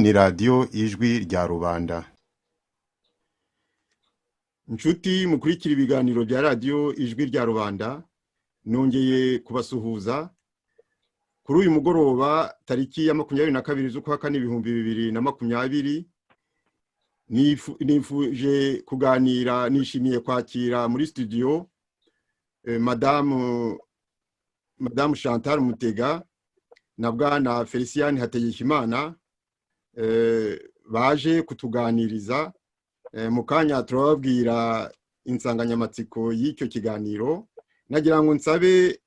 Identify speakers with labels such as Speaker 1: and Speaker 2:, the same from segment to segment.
Speaker 1: ni radiyo ijwi rya rubanda. Inshuti mukurikira ibiganiro bya radiyo ijwi rya rubanda, nongeye kubasuhuza kuri uyu mugoroba tariki ya 22 z'ukwa kane 2020. Nifuje kuganira, nishimiye kwakira muri studio Madame Chantal Mutega na Bwana Felicien Hategekimana baje kutuganiriza. Mu kanya turababwira insanganyamatsiko y'icyo kiganiro. Nagira ngo nsabe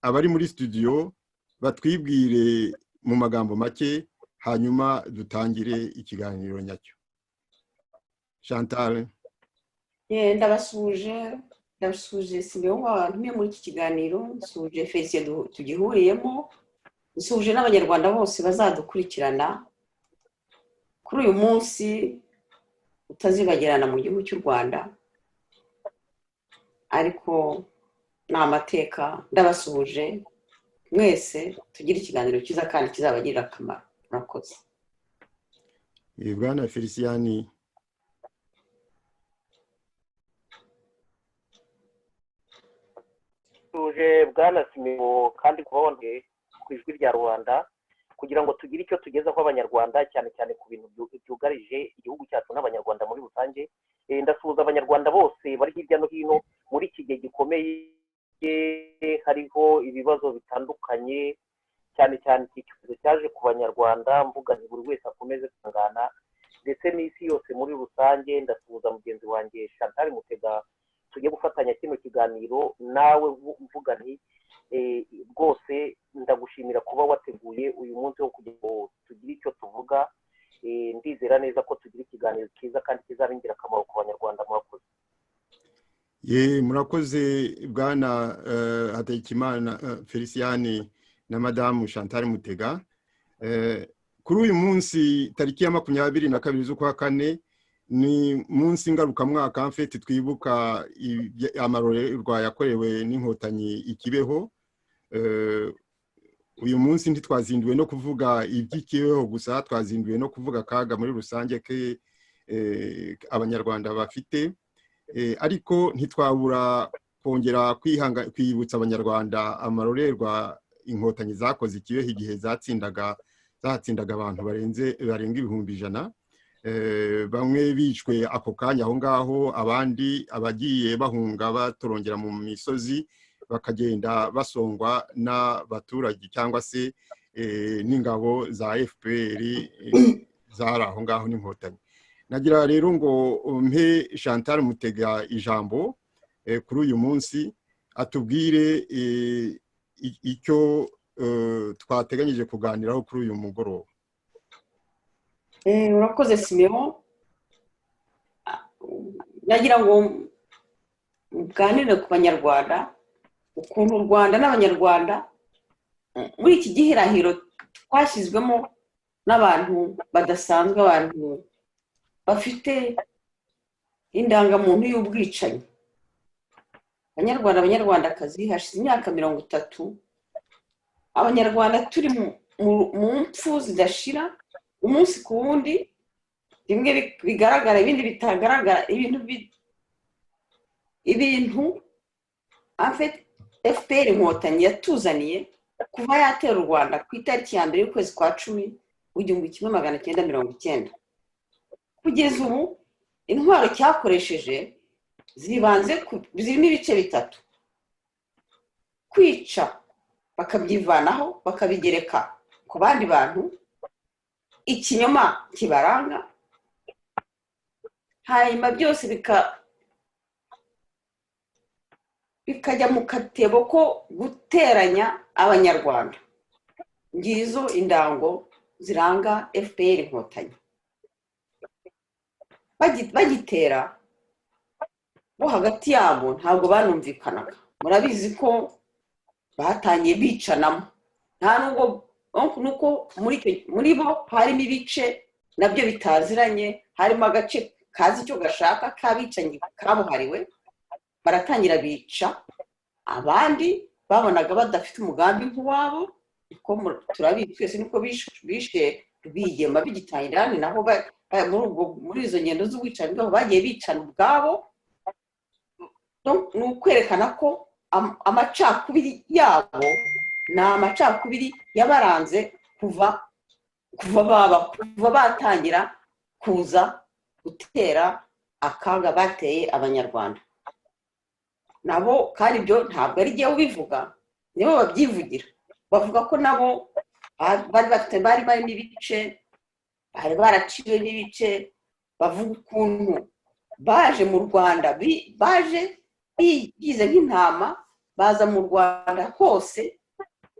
Speaker 1: abari muri studio batwibwire mu magambo make, hanyuma dutangire ikiganiro nyacyo. Chantal.
Speaker 2: Ndabasuje Simeon wantumye muri iki kiganiro, nsuje Felicien tugihuriyemo, nsuje n'abanyarwanda bose bazadukurikirana kuri uyu munsi utazibagirana mu gihugu cy'u Rwanda, ariko ni amateka. Ndabasuje mwese, tugire ikiganiro cyiza kandi kizabagirira akamaro. Murakoze.
Speaker 1: Bwana Felicien.
Speaker 3: tuje Bwana Simeon kandi kubonye ku ijwi rya Rwanda kugira ngo tugire icyo tugezaho abanyarwanda, cyane cyane ku bintu byugarije igihugu cyacu n'abanyarwanda muri rusange. Ndasuhuza abanyarwanda bose bari hirya no hino muri iki gihe gikomeye, hariho ibibazo bitandukanye, cyane cyane ikibazo cyaje ku banyarwanda. Mvuga nti buri wese akomeze kwihangana, ndetse n'isi yose muri rusange. Ndasuhuza mugenzi wanjye Chantal Mutega, tujye gufatanya kino kiganiro nawe. Mvuga nti rwose ndagushimira kuba wateguye uyu munsi wo kugira ngo tugire icyo tuvuga. Ndizera neza ko tugira ikiganiro cyiza kandi kizaba ingirakamaro ku banyarwanda. Murakoze.
Speaker 1: Murakoze Bwana Hategekimana Felicien na Madame Chantal Mutega. Kuri uyu munsi tariki ya 22 z'ukwa kane ni munsi ngarukamwaka, mfite twibuka amarorerwa yakorewe n'inkotanyi ikibeho. Uyu munsi ntitwazinduwe no kuvuga iby'ikibeho gusa, twazinduwe no kuvuga kaga muri rusange ke abanyarwanda bafite, ariko ntitwabura kongera kwibutsa abanyarwanda amarorerwa inkotanyi zakoze ikibeho igihe zatsindaga abantu barenga 100,000. Bamwe bicwe ako kanya aho ngaho, abandi abagiye bahunga batorongera mu misozi bakagenda basongwa n'abaturage cyangwa se n'ingabo za FPR zari aho ngaho n'inkotanyi. Nagira rero ngo mpe Chantal Mutega ijambo kuri uyu munsi atubwire icyo twateganyije kuganiraho kuri uyu mugoroba.
Speaker 2: Urakoze Simeon. Nagira ngo muganire ku banyarwanda, ukuntu u Rwanda n'abanyarwanda muri iki gihirahiro twashyizwemo n'abantu badasanzwe, abantu bafite indangamuntu y'ubwicanyi. Abanyarwandakazi, hashize imyaka 30 abanyarwanda turi mu mpfu zidashira, umunsi ku wundi, bimwe bigaragara ibindi bitagaragara. ibintu FPR inkotanyi yatuzaniye kuva yatera u Rwanda ku itariki ya 1 y'ukwezi kwa 10 1990. Kugeza ubu intwaro cyakoresheje zirimo ibice bitatu: kwica bakabyivanaho bakabigereka ku bandi bantu, ikinyoma kibaranga, hanyuma byose bikajya mu katebo ko guteranya abanyarwanda. Ngizo indango ziranga FPR inkotanyi. Bagitera bo hagati yabo ntabwo banumvikanaga. Murabizi ko batangiye bicanamo, nta nubwo nuko muri bo harimo ibice nabyo bitaziranye, harimo agace kazi icyo gashaka kabicanyi kabuhariwe, baratangira bica. Abandi babonaga badafite umugambi nk'uwabo, ko turabizi twese niko bishe Rwigema bigitangira ni naho muri izo ngendo z'ubwicanyi bwabo bagiye bicana ubwabo. Ni ukwerekana ko amacakubiri yabo ni amacakubiri yabaranze kuva batangira kuza gutera akaga bateye abanyarwanda nabo. Kandi ibyo ntabwo ari jyewe ubivuga, nibo babyivugira, bavuga ko nabo bari barimo ibice, bari baraciwe n'ibice. Bavuga ukuntu baje mu Rwanda, baje bigize nk'intama, baza mu Rwanda hose,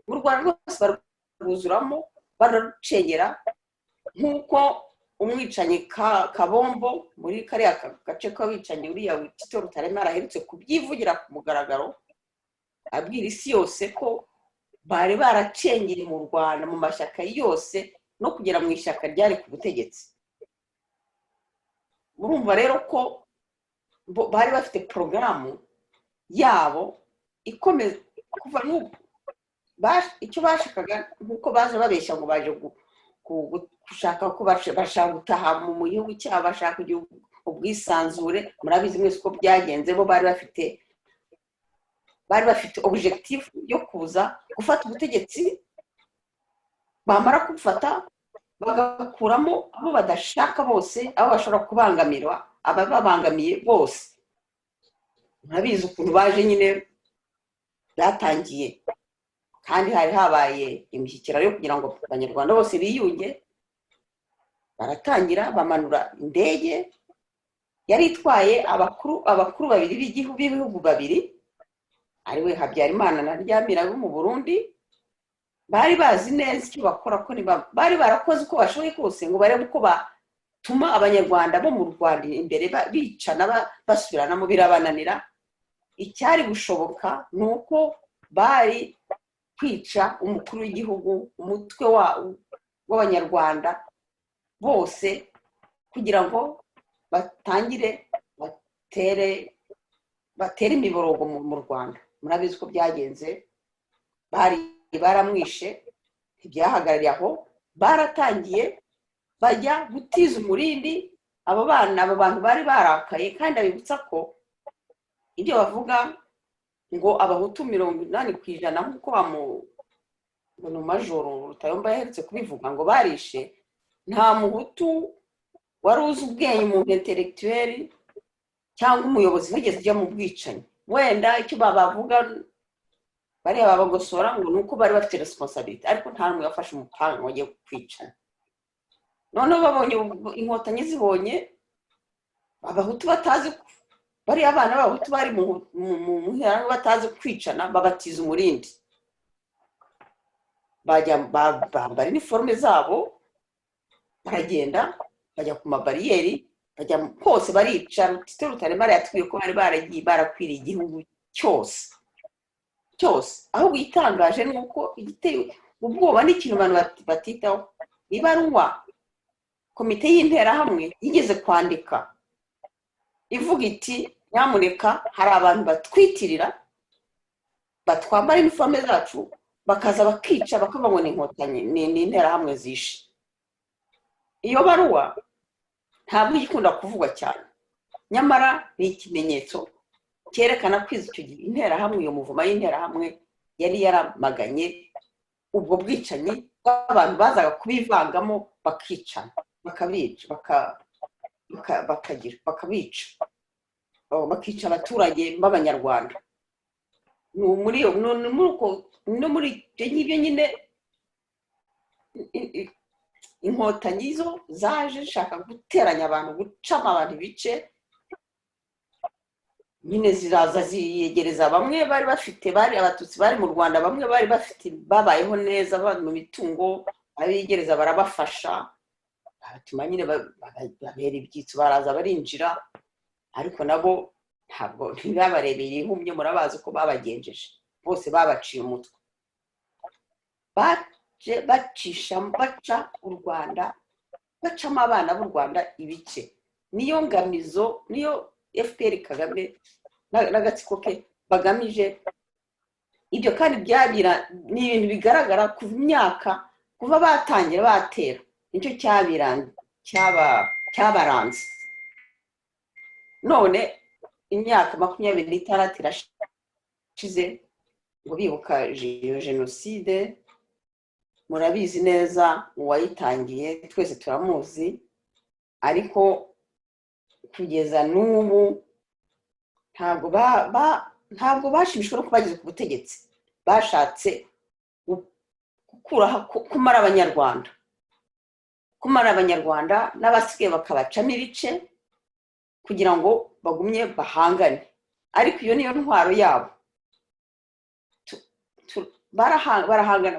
Speaker 2: mu Rwanda rwose baruzuramo, bararucengera nk'uko umwicanyi Kabombo muri kariya gace k'abicanyi uriya Tito Rutaremara aherutse kubyivugira ku mugaragaro, abwira isi yose ko bari baracengeye mu Rwanda mu mashyaka yose no kugera mu ishyaka ryari ku butegetsi. Murumva rero ko bari bafite porogaramu yabo ikomeza kuva n'ubu. Icyo bashakaga nk'uko baje babeshya ngo baje gushaka ko bashaka gutaha mu gihugu cyabo, bashaka ubwisanzure. Murabizi mwese uko byagenze, bo bari bafite objectif yo kuza gufata ubutegetsi, bamara kubufata bagakuramo abo badashaka bose, abo bashobora kubangamirwa, abababangamiye bose. Murabizi ukuntu baje nyine byatangiye, kandi hari habaye imishyikirano yo kugira ngo abanyarwanda bose biyunge. Baratangira bamanura indege yari itwaye abakuru babiri b'ibihugu babiri, ariwe Habyarimana na Ryamira bo mu Burundi. Bari bazi neza icyo bakora, ko bari barakoze uko bashoboye kose ngo barebe uko batuma abanyarwanda bo mu Rwanda imbere bicana basubiranamo, birabananira. Icyari gushoboka ni uko bari kwica umukuru w'igihugu, umutwe w'abanyarwanda bose, kugira ngo batangire batere imiborogo mu Rwanda. Murabizi ko byagenze, baramwishe, ntibyahagarariye aho, baratangiye bajya gutiza umurindi abo bantu bari barakaye. Kandi abibutsa ko ibyo bavuga ngo abahutu 80% nk'uko mu majoro Rutayomba yaherutse kubivuga, ngo barishe, nta muhutu wari uzi ubwenge, umuntu intellectuel cyangwa umuyobozi wigeze ujya mu bwicanyi. Wenda icyo bavuga bariya babagosora ngo nuko bari bafite responsibility, ariko nta n'umwe yafashe umupanga ngo ajye kwicana. Noneho babonye inkotanyi zibonye abahutu batazi, bariya abana b'abahutu bari mu muhera batazi kwicana, babatiza umurindi, bambara iniforume zabo, baragenda bajya ku mabariyeri, bajya hose barica. Tito Rutaremara yatwiye ko bari baragiye barakwiriye igihugu cyose. Ahubwo igitangaje ni uko igiteye ubwoba n'ikintu abantu batitaho, ibaruwa komite y'interahamwe yigeze kwandika ivuga iti, nyamuneka hari abantu batwitirira, batwambara iniforume zacu, bakaza bakica, bakavuga ngo ni inkotanyi, ni interahamwe zishe. Iyo baruwa ntabwo igikunda kuvugwa cyane, nyamara ni ikimenyetso cyerekana ko icyo gihe interahamwe, iyo muvuma y'interahamwe yari yaramaganye ubwo bwicanyi bw'abantu bazaga kubivangamo bakicana, bakabica, bakica abaturage b'abanyarwanda. Muri ibyo ngibyo nyine inkotanyi zo zaje zishaka guteranya abantu, gucamo abantu ibice, nyine ziraza ziyegereza bamwe bari abatutsi bari mu Rwanda, bamwe bari bafite babayeho neza mu mitungo, abigereza barabafasha, batuma nyine babera ibyitso, baraza barinjira, ariko nabo ntabwo ntibabarebeye ihumye. Murabazi ko babagenjeje, bose babaciye umutwe, baca u Rwanda, bacamo abana b'u Rwanda ibice. Niyo ngamizo, niyo FPR Kagame n'agatsiko ke bagamije ibyo. kandi ni ibintu bigaragara kuva batangira batera nicyo cyabaranze. None imyaka 26 irashize ngo bibuka iyo jenoside. Murabizi neza uwayitangiye twese turamuzi, ariko kugeza n'ubu ntabwo bashimishwa no kubageza ku butegetsi. Bashatse kumara abanyarwanda n'abasigaye bakabacamo ibice kugira ngo bagumye bahangane, ariko iyo niyo ntwaro yabo. Barahangana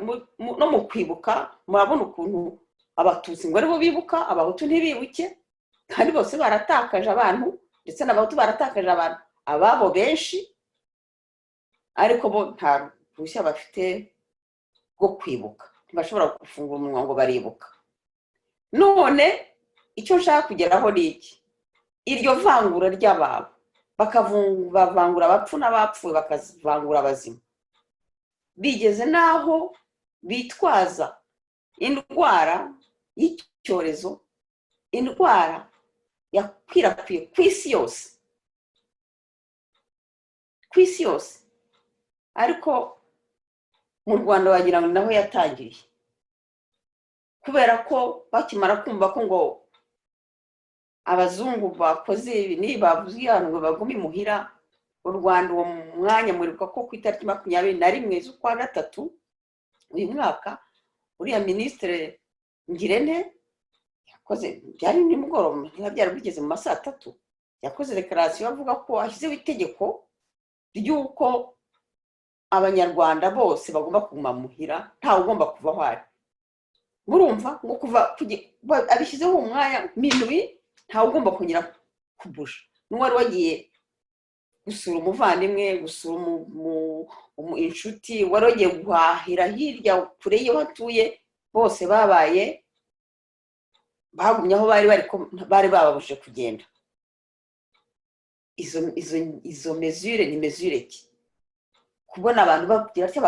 Speaker 2: no mu kwibuka. Murabona ukuntu abatutsi ngo aribo bibuka, abahutu ntibibuke, kandi bose baratakaje abantu, ndetse n'abahutu baratakaje abantu ababo benshi, ariko bo nta ruhushya bafite rwo kwibuka, ntibashobora gufungura umunwa ngo baribuka. None icyo nshaka kugeraho ni iki? Iryo vangura ry'ababo, bavangura abapfu n'abapfuye, bakavangura abazima, bigeze n'aho bitwaza indwara y'icyorezo, indwara yakwirakwiye ku isi yose, ariko mu Rwanda wagira ngo naho yatangiriye, kubera ko bakimara kumva ko ngo abazungu bakoze ibi bavuze abantu ngo bagume imuhira. U Rwanda uwo mwanya muribuka ko ku itariki 21 z'ukwa gatatu uyu mwaka, uriya minisitiri Ngirente yakoze, byari nimugoroba, byari bigeze mu masaa 3, yakoze dekarasiyo avuga ko ashyizeho itegeko ry'uko abanyarwanda bose bagomba kuguma muhira, ntawe ugomba kuva aho ari. Murumva ngo kuva abishyizeho umwanya minwi, ntawe ugomba kongera kubusha. N'uwari wagiye gusura umuvandimwe, gusura inshuti, wari wagiye guhahira hirya kure y'aho atuye, bose bagumye aho bari bababuje kugenda. Izo mesure ni mesure ki? Kubona abantu bagira ati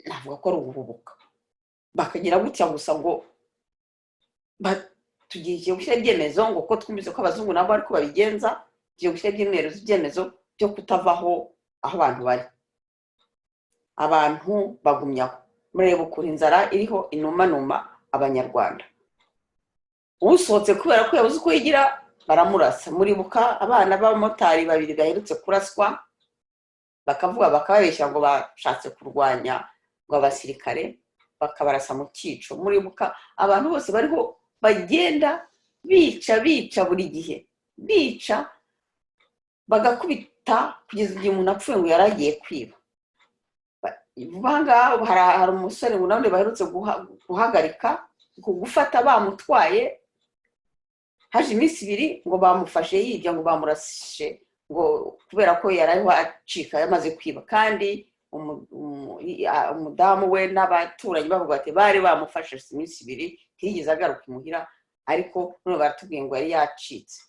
Speaker 2: navuga ko ari uguhubuka, bakagira gutya gusa ngo tugiye gushyira ibyemezo ngo ko twumvise ko abazungu nabo ariko babigenza, tugiye gushyira ibyemezo byo kutavaho aho abantu bari. Abantu bagumyaho. Mureba ukuntu inzara iriho inumanuma abanyarwanda. Usohotse kubera ko yabuze uko yigira baramurasa. Muribuka abana b'abamotari 2 baherutse kuraswa, bakababeshya ngo bashatse kurwanya ngo abasirikare, bakabarasa mu cyico. Muribuka abantu bose bariho bagenda bica buri gihe, bica bagakubita kugeza igihe umuntu apfuye ngo yaragiye kwiba. Banga hari umusore ngo nawe baherutse guhagarika gufata, bamutwaye haje iminsi 2 ngo bamufashe yibya, ngo bamurashe ngo kubera ko yarariho acika yamaze kwiba, kandi umudamu we n'abaturanyi bavuga ati bari bamufashe iminsi 2 ntiyigeze agaruka imuhira, ariko none baratubwiye ngo yari yacitse.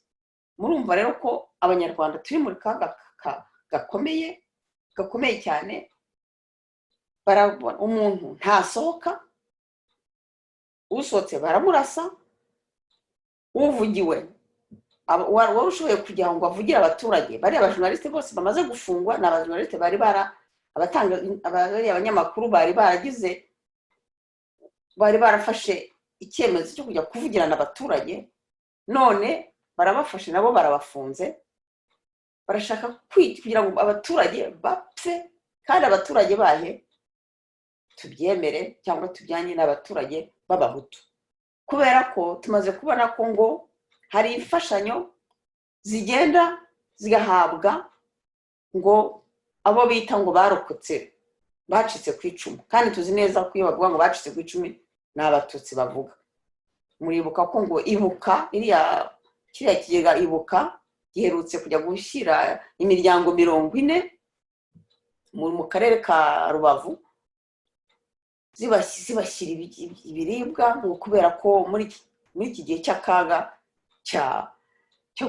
Speaker 2: Murumva rero ko abanyarwanda turi muri kaga gakomeye cyane. Barabona umuntu ntasohoka, usohotse baramurasa, uvugiwe wari ushoboye kugira ngo avugire abaturage. Bari abajournaliste bose bamaze gufungwa, n'abajournaliste bari abanyamakuru bari barafashe icyemezo cyo kujya kuvugirana abaturage, none barabafashe nabo barabafunze, barashaka kugira ngo abaturage bapfe. Kandi abaturage bahe tubyemere cyangwa tujyanye n'abaturage b'abahutu, kubera ko tumaze kubona ko ngo hari imfashanyo zigenda zigahabwa ngo abo bita ngo barokotse bacitse ku icumu, kandi tuzi neza ko iyo bavuga ngo bacitse ku icumu ni abatutsi bavuga. Muribuka ko ngo ibuka kiriya kigega ibuka giherutse kujya gushyira imiryango 40 mu karere ka Rubavu, zibashyira ibiribwa, ngo kubera ko muri iki gihe cy'akaga cyo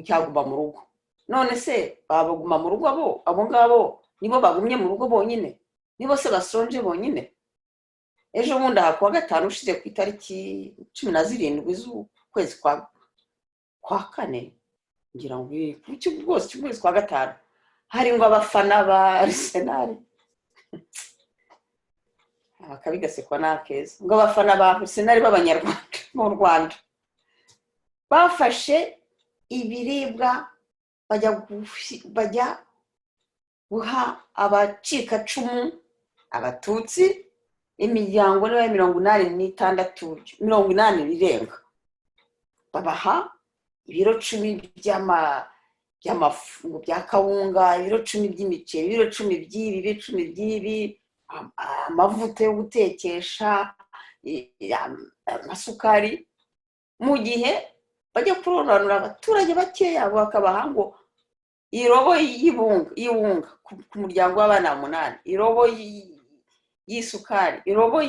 Speaker 2: cyaguma mu rugo. None se babaguma mu rugo abo ngabo nibo bagumye mu rugo bonyine? Nibo se basonje bonyine? ejo bundi aha kuwa gatanu ushize ku itariki 17 z'ukwezi kwa kane ngira ngo kuki rwose cy'ukwezi kwa gatanu hari ngo abafana ba Arsenal akabigasekwa nakeza ngo abafana ba Arsenal b'abanyarwanda mu Rwanda bafashe ibiribwa bajya guha abacikacumu abatutsi imiryango niba 86 80 birenga babaha ibiro 10 by'amafu bya kawunga ibiro 10 by'imiceri ibiro 10 by'ibi ibiro 10 by'ibi amavuta yo gutekesha amasukari mu gihe bajya kuroranura abaturage bakeya bakabaha ngo irobo y'ibunga ku muryango w'abana 8 irobo y'isukari irobo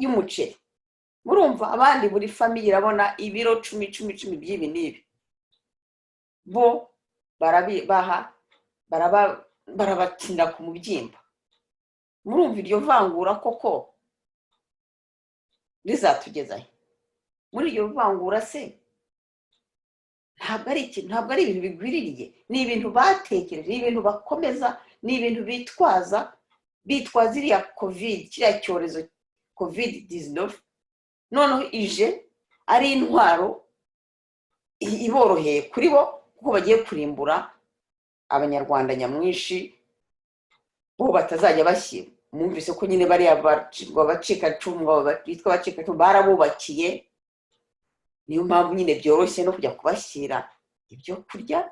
Speaker 2: y'umuceri murumva abandi buri family irabona ibiro 10 by'ibi nibi bo barabibaha barabatinda ku mubyimba murumva iryo vangura koko rizatugezayo muri iryo vangura se ntabwo ari ibintu bigwiririye ni ibintu batekereje ni ibintu bakomeza ni ibintu bitwaza iriya covid kiriya cyorezo covid-19 noneho ije ari intwaro iboroheye kuri bo kuko bagiye kurimbura abanyarwanda nyamwinshi bo batazajya bashyira mwumvise ko nyine bariya bacikacumu bitwa abacikacumu barabubakiye niyo mpamvu nyine byoroshye no kujya kubashyira ibyo kurya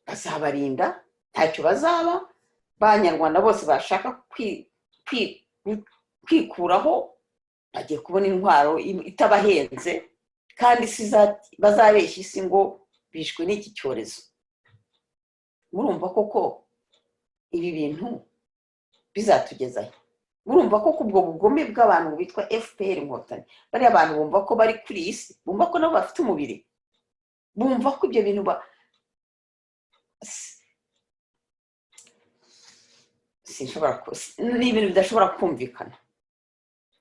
Speaker 2: bazabarinda ntacyo bazaba b'abanyarwanda bose bashaka kwikuraho bagiye kubona intwaro itabahenze kandi bazabeshya isi ngo bishwe n'iki cyorezo murumva koko ibi bintu bizatugezayo murumva ko ubwo bugome bw'abantu bitwa FPR inkotanyi bari abantu bumva ko bari kuri isi bumva ko nabo bafite umubiri bumva ko ibyo bintu ni ibintu bidashobora kumvikana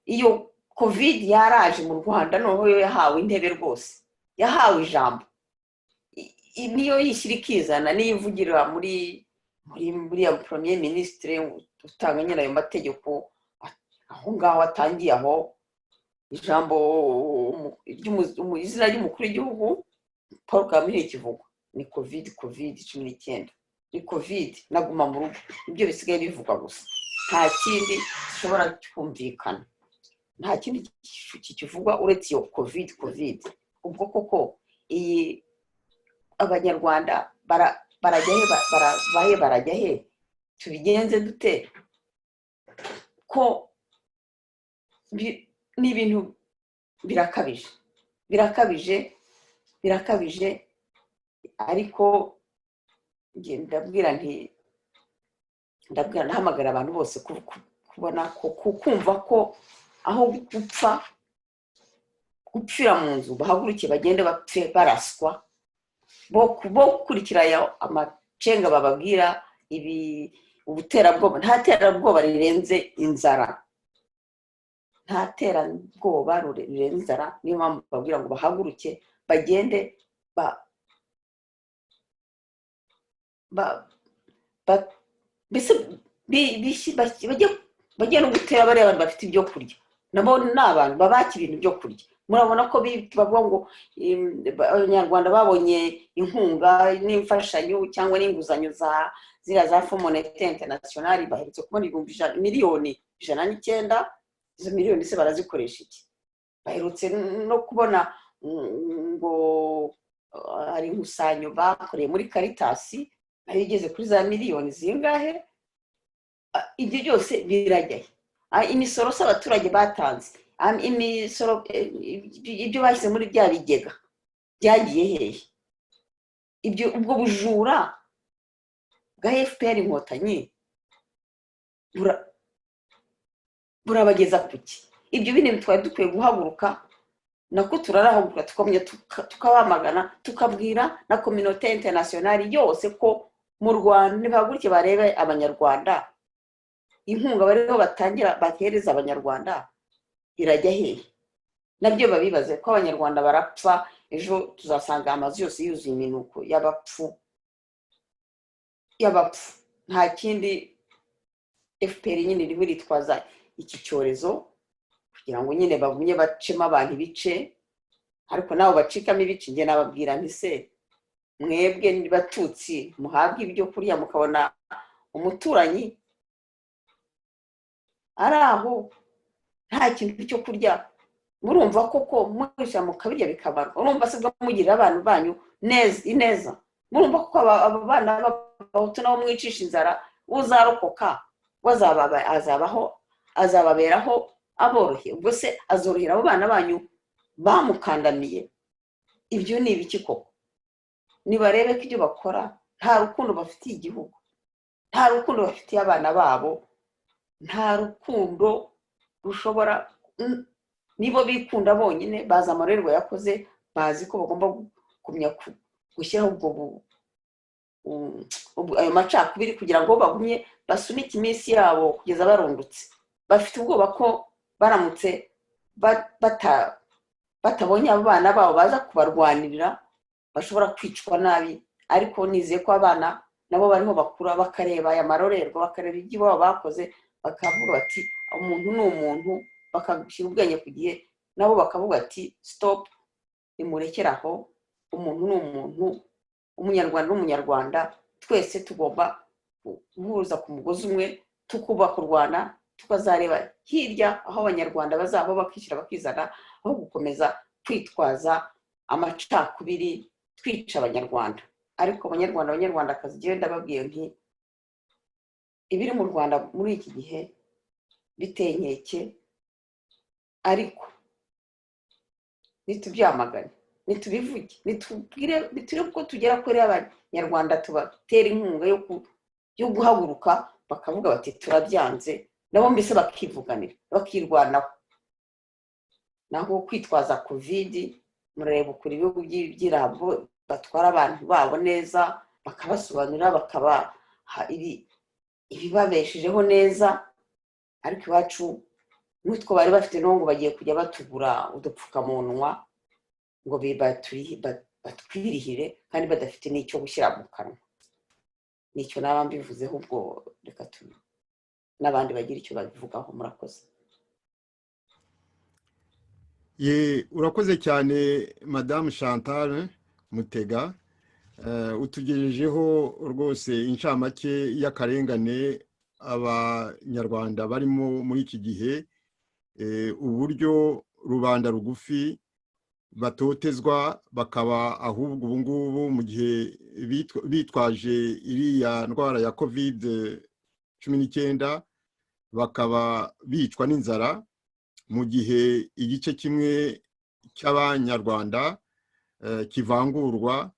Speaker 2: iyo covid yaraje mu Rwanda noneho yahawe intebe rwose yahawe ijambo niyo yishyira ikizana niyo ivugira muri ya premier ministre utanga nyine ayo mategeko aho ngaho atangiye aho ijambo izina ry'umukuru w'igihugu Paul Kagame ikivugwa ni covid 19 ni covid naguma mu rugo ibyo bisigaye bivugwa gusa nta kindi gishobora kumvikana nta kindi kivugwa uretse iyo covid ubwo koko iyi abanyarwanda barajya he tubigenze dute ko ni ibintu birakabije ariko ndahamagara abantu bose kubona ko kumva ko aho gupfira mu nzu bahagurukiye bagende bapfe baraswa bo gukurikira amacenga bababwira ubuterabwoba nta terabwoba rirenze inzara nta terabwoba rirenze inzara niyo mpamvu babwira ngo bahaguruke bagende bagiye no gutera bariya abantu bafite ibyo kurya nabo ni abantu babaka ibintu byo kurya murabona ko bavuga ngo abanyarwanda babonye inkunga n'imfashanyo cyangwa n'inguzanyo ziriya za Fonds Monetaire International baherutse kubona miliyoni 109 izo miliyoni se barazikoresha iki baherutse no kubona ngo ari inkusanyo bakoreye muri Caritas nayo igeze kuri za miliyoni zingahe ibyo byose birajyaye imisoro s'abaturage batanze imisoro ibyo bashyize muri bya bigega byagiye hehe ubwo bujura bwa FPR inkotanyi burabageza kuki ibyo bintu twari dukwiye guhaguruka nako turarahaguruka tukamenya tukabamagana tukabwira na communauté internationale yose ko mu Rwanda ntibahaguruke barebe abanyarwanda inkunga bariho batangira bahereza abanyarwanda irajya hehe? Nabyo babibaze ko abanyarwanda barapfa, ejo tuzasanga amazu yose yuzuye iminuko y'abapfu. Nta kindi FPR nyine iriho iritwaza iki cyorezo kugira ngo nyine bagumye bacemo abantu ibice, ariko nabo bacikamo ibice. Njye nababwira nti se mwebwe batutsi muhabwe ibyo kurya mukabona umuturanyi ari aho nta kintu cyo kurya, murumva koko mwisha mukabirya bikabarwa? Urumva se bwo mugirira abantu banyu ineza? Murumva ko aba bana b'abahutu nabo mwicisha inzara uzarokoka azababeraho aborohe? Ubwo se azorohera abo bana banyu bamukandamiye? Ibyo ni ibiki koko? Nibarebe ko ibyo bakora nta rukundo bafitiye igihugu, nta rukundo bafitiye abana babo, nta rukundo rushobora. Nibo bikunda bonyine, bazi amarorerwa yakoze, bazi ko bagomba kumenya gushyiraho ayo macakubiri kugira ngo bagumye basunike iminsi yabo kugeza barundutse. Bafite ubwoba ko baramutse batabonye abo bana babo baza kubarwanirira bashobora kwicwa nabi. Ariko nizeye ko abana nabo bariho bakura bakareba aya marorerwa, bakareba ibyo babo bakoze, bakavuga bati umuntu ni umuntu, bakagushyira ubwenge ku gihe, nabo bakavuga ati stop, nimurekere aho, umuntu ni umuntu, umunyarwanda n'umunyarwanda, twese tugomba guhuza ku mugozi umwe, tukubaka u Rwanda, tukazareba hirya aho abanyarwanda bazaba bakishyira bakizana, aho gukomeza kwitwaza amacakubiri twica abanyarwanda. Ariko abanyarwandakazi njyewe ndababwiye nti ibiri mu Rwanda muri iki gihe biteye inkeke, ariko nitubyamagane, nitubivuge, nitubwire ko tugera kuri abanyarwanda, tubatera inkunga yo guhaguruka bakavuga bati turabyanze, nabo mbese bakivuganira bakirwanaho. Naho kwitwaza covid, murareba ukuri ibihugu by'irabo batwara abantu babo neza, bakabasobanurira, bakabaha ibibabeshejeho neza. Ariko iwacu n'utwo bari bafite n'ubu bagiye kujya batugura udupfukamunwa ngo batwirihire kandi badafite n'icyo gushyira mu kanwa. Nicyo naba mbivuzeho, ubwo reka n'abandi bagira icyo babivugaho. Murakoze.
Speaker 1: Urakoze cyane Madame Chantal Mutega, utugejejeho rwose incamake y'akarengane abanyarwanda barimo muri iki gihe, uburyo rubanda rugufi batotezwa, bakaba ahubwo ubu ngubu mu gihe bitwaje iriya ndwara ya COVID-19 bakaba bicwa n'inzara, mu gihe igice kimwe cy'abanyarwanda kivangurwa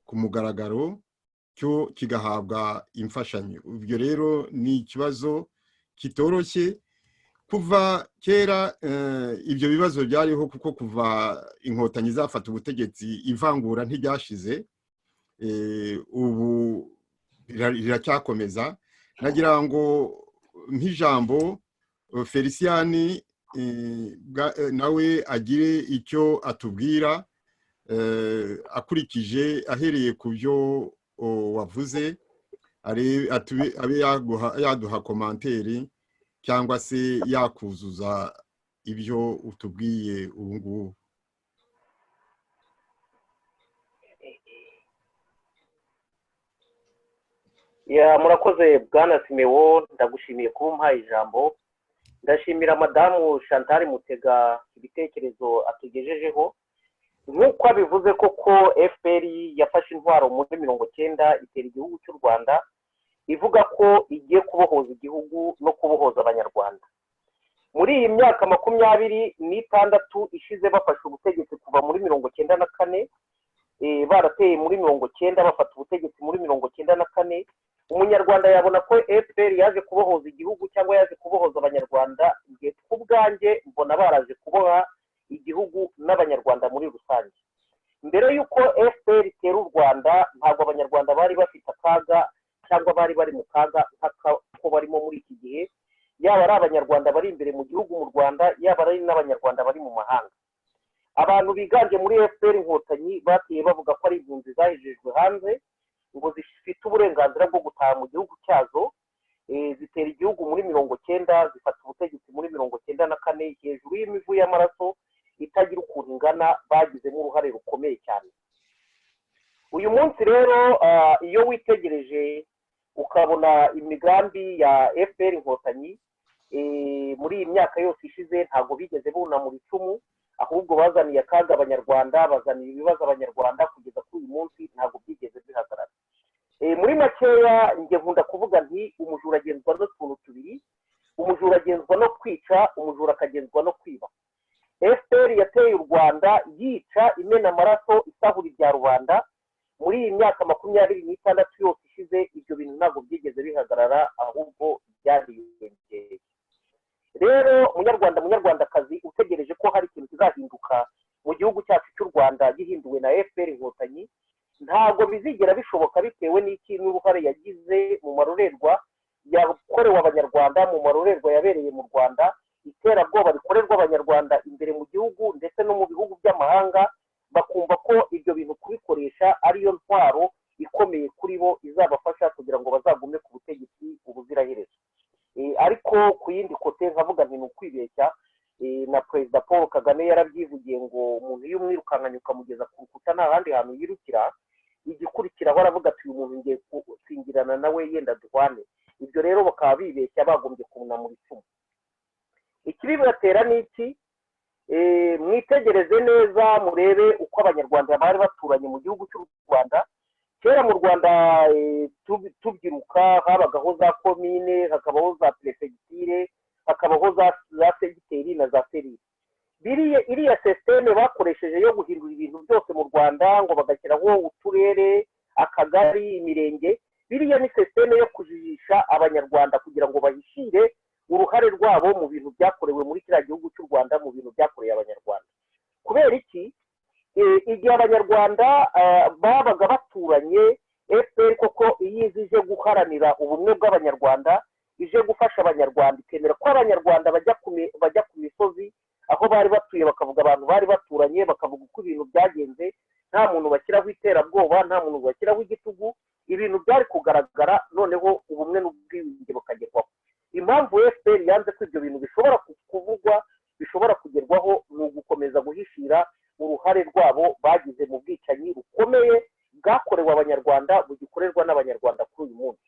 Speaker 1: ku mugaragaro cyo kigahabwa imfashanyo. Ibyo rero ni ikibazo kitoroshye. Kuva kera ibyo bibazo byariho, kuko kuva inkotanyi zafata ubutegetsi ivangura ntiryashize, ubu riracyakomeza. Nagira ngo nk'ijambo Felicien nawe agire icyo atubwira, akurikije ahereye ku byo wavuze, abe yaduha komanteri cyangwa se yakuzuza ibyo utubwiye ubu ngubu.
Speaker 3: Murakoze Bwana Simeon, ndagushimiye kuba umpaye ijambo. Ndashimira Madamu Chantal Mutega ibitekerezo atugejejeho. Nk'uko abivuze koko, FPR yafashe intwaro muri 1990 itera igihugu cy'u Rwanda, ivuga ko igiye kubohoza igihugu no kubohoza abanyarwanda. Muri iyi myaka 26 ishize bafashe ubutegetsi kuva muri 1994, barateye muri 1990 bafata ubutegetsi muri 1994. Umunyarwanda yabona ko FPR yaje kubohoza igihugu cyangwa yaje kubohoza abanyarwanda. Ngiye kubwanjye mbona baraje kuboha igihugu n'abanyarwanda muri rusange. Mbere y'uko FPR itera u Rwanda, ntabwo abanyarwanda bari bafite akaga cyangwa bari mu kaga agatsiko barimo muri iki gihe, yaba ari abanyarwanda bari imbere mu gihugu mu Rwanda, yaba ari n'abanyarwanda bari mu mahanga. Abantu biganje muri FPR Inkotanyi bateye bavuga ko ari impunzi zahejejwe hanze, ngo zifite uburenganzira bwo gutaha mu gihugu cyazo, zitera igihugu muri 90, zifata ubutegetsi muri 94, hejuru y'imivu y'amaraso itagira ukuntu ingana, bagizemo uruhare rukomeye cyane. Uyu munsi rero iyo witegereje ukabona imigambi ya FPR Inkotanyi muri iyi myaka yose ishize, ntabwo bigeze bunamura icumu, ahubwo bazaniye akaga abanyarwanda, bazaniye ibibazo abanyarwanda, kugeza kuri uyu munsi ntabwo byigeze bihagarara. Muri makeya njye nkunda kuvuga nti umujura agenzwa n'utuntu tubiri: umujura agenzwa no kwica, umujura akagenzwa no kwiba. FPR yateye u Rwanda yica, imena amaraso, isahura ibya rubanda. Muri iyi myaka 26 yose ishize, ibyo bintu ntabwo byigeze bihagarara, ahubwo byariyongeye. Rero munyarwandakazi utegereje ko hari ikintu kizahinduka mu gihugu cyacu cy'u Rwanda gihinduwe na FPR Inkotanyi, ntabwo bizigera bishoboka, bitewe n'iki n'uruhare yagize mu marorerwa yakorewe abanyarwanda, mu marorerwa yabereye mu Rwanda, iterabwoba rikorerwa abanyarwanda imbere mu gihugu ndetse no mu bihugu by'amahanga, bakumva ko ibyo bintu kubikoresha ariyo ntwaro ikomeye kuri bo izabafasha kugira ngo bazagume ku butegetsi ubuziraherezo. Ariko ku yindi kote nkavuga nti ni ukwibeshya, na Perezida Paul Kagame yarabyivugiye ngo umuntu iyo umwirukankanye ukamugeza ku rukuta nta handi hantu yirukira, igikurikiraho aravuga ati uyu muntu ngiye gusingirana nawe yenda duhwane. Ibyo rero bakaba bibeshya, bagombye kunamura icumu. Ikibibatera ni iki? Mwitegereze neza murebe uko abanyarwanda bari baturanye mu gihugu cy'u Rwanda. Kera mu Rwanda tubyiruka habagaho za komine, hakabaho za prefecture, hakabaho za segiteri na za serire. Iriya systeme bakoresheje yo guhindura ibintu byose mu Rwanda, ngo bagashyiraho uturere, akagari, imirenge, biriya ni systeme yo kujijisha abanyarwanda kugira ngo bahishire uruhare rwabo mu bintu byakorewe muri kiriya gihugu cy'u Rwanda, mu bintu byakoreye abanyarwanda. Kubera iki? Igihe abanyarwanda babaga baturanye, FPR koko iyo ije guharanira ubumwe bw'abanyarwanda, ije gufasha abanyarwanda, ikemera ko abanyarwanda bajya ku misozi aho bari batuye, bakavuga abantu bari baturanye, bakavuga uko ibintu byagenze, nta muntu bashyiraho iterabwoba, nta muntu bashyiraho igitugu, ibintu byari kugaragara, noneho ubumwe n'ubwiyunge bukagerwaho. Impamvu FPR yanze ko ibyo bintu bishobora kuvugwa, bishobora kugerwaho, ni ugukomeza guhishira uruhare rwabo bagize mu bwicanyi bukomeye bwakorewe abanyarwanda, bugikorerwa n'abanyarwanda kuri uyu munsi.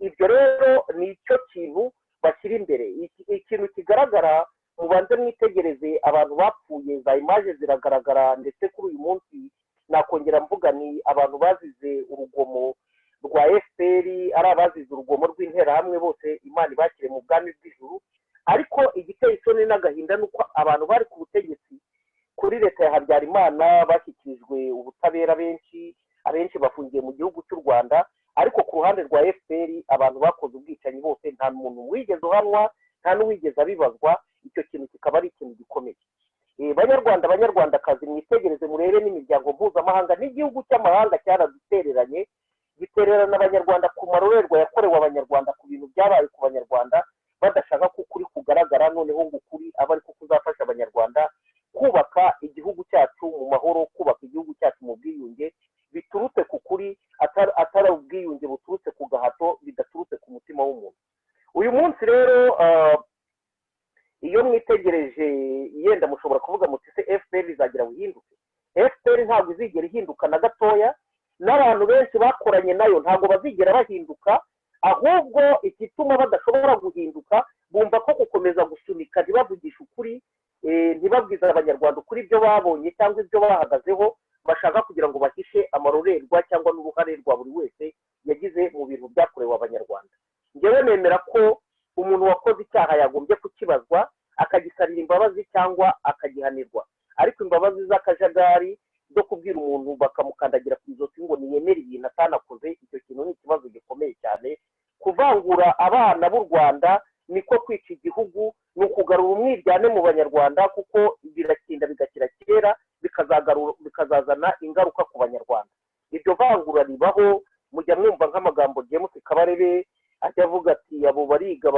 Speaker 3: Ibyo rero ni cyo kintu bashyira imbere. Ikintu kigaragara, mubanze mwitegereze abantu bapfuye, za image ziragaragara, ndetse kuri uyu munsi nakongera mvuga ni abantu bazize urugomo rwa FPR, ari abazize urugomo rw'interahamwe, bose Imana ibakire mu bwami bw'ijuru. Ariko igiteye isoni n'agahinda nuko abantu bari ku butegetsi kuri leta ya Habyarimana bashyikirijwe ubutabera, abenshi bafungiye mu gihugu cy'u Rwanda, ariko ku ruhande rwa FPR abantu bakoze ubwicanyi bose nta muntu wigeze uhanwa, nta n'uwigeze abibazwa. Icyo kintu kikaba ari ikintu gikomeye. Banyarwandakazi mwitegereze murebe n'imiryango mpuzamahanga n'igihugu cy'amahanga cyaradutereranye, gitererana abanyarwanda ku marorerwa yakorewe abanyarwanda, ku bintu byabaye ku banyarwanda, badashaka ko ukuri kugaragara, noneho ngo ukuri aba ariko kuzafasha abanyarwanda kubaka igihugu cyacu mu mahoro, kubaka igihugu cyacu mu bwiyunge, biturutse ku kuri, atari ubwiyunge buturutse ku gahato, bidaturutse ku mutima w'umuntu. Uyu munsi rero iyo mwitegereje yenda mushobora kuvuga muti se FPR izagira buhinduke. FPR ntabwo izigera ihinduka na gatoya, n'abantu benshi bakoranye nayo ntabwo bazigera bahinduka, ahubwo igituma badashobora guhinduka, bumva ko gukomeza gusunika ntibavugisha ukuri, ntibabwiza abanyarwanda ukuri ibyo babonye cyangwa ibyo bahagazeho, bashaka kugira ngo bahishe amarorerwa cyangwa n'uruhare rwa buri wese yagize mu bintu byakorewe abanyarwanda. Njyewe nemera ko umuntu wakoze icyaha yagombye kukibazwa, akagisabira imbabazi cyangwa akagihanirwa, ariko imbabazi z'akajagari zo kubwira umuntu bakamukandagira ku izosi ngo niyemere ibintu atanakoze, icyo kintu ni ikibazo gikomeye cyane. Kuvangura abana b'u Rwanda niko kwica igihugu, ni ukugarura umwiryane mu banyarwanda, kuko birakinda bigakira kera, bikazazana ingaruka ku banyarwanda. Iryo vangura ribaho, mujya mwumva nk'amagambo James Kabarebe ajya avuga ati abo bariga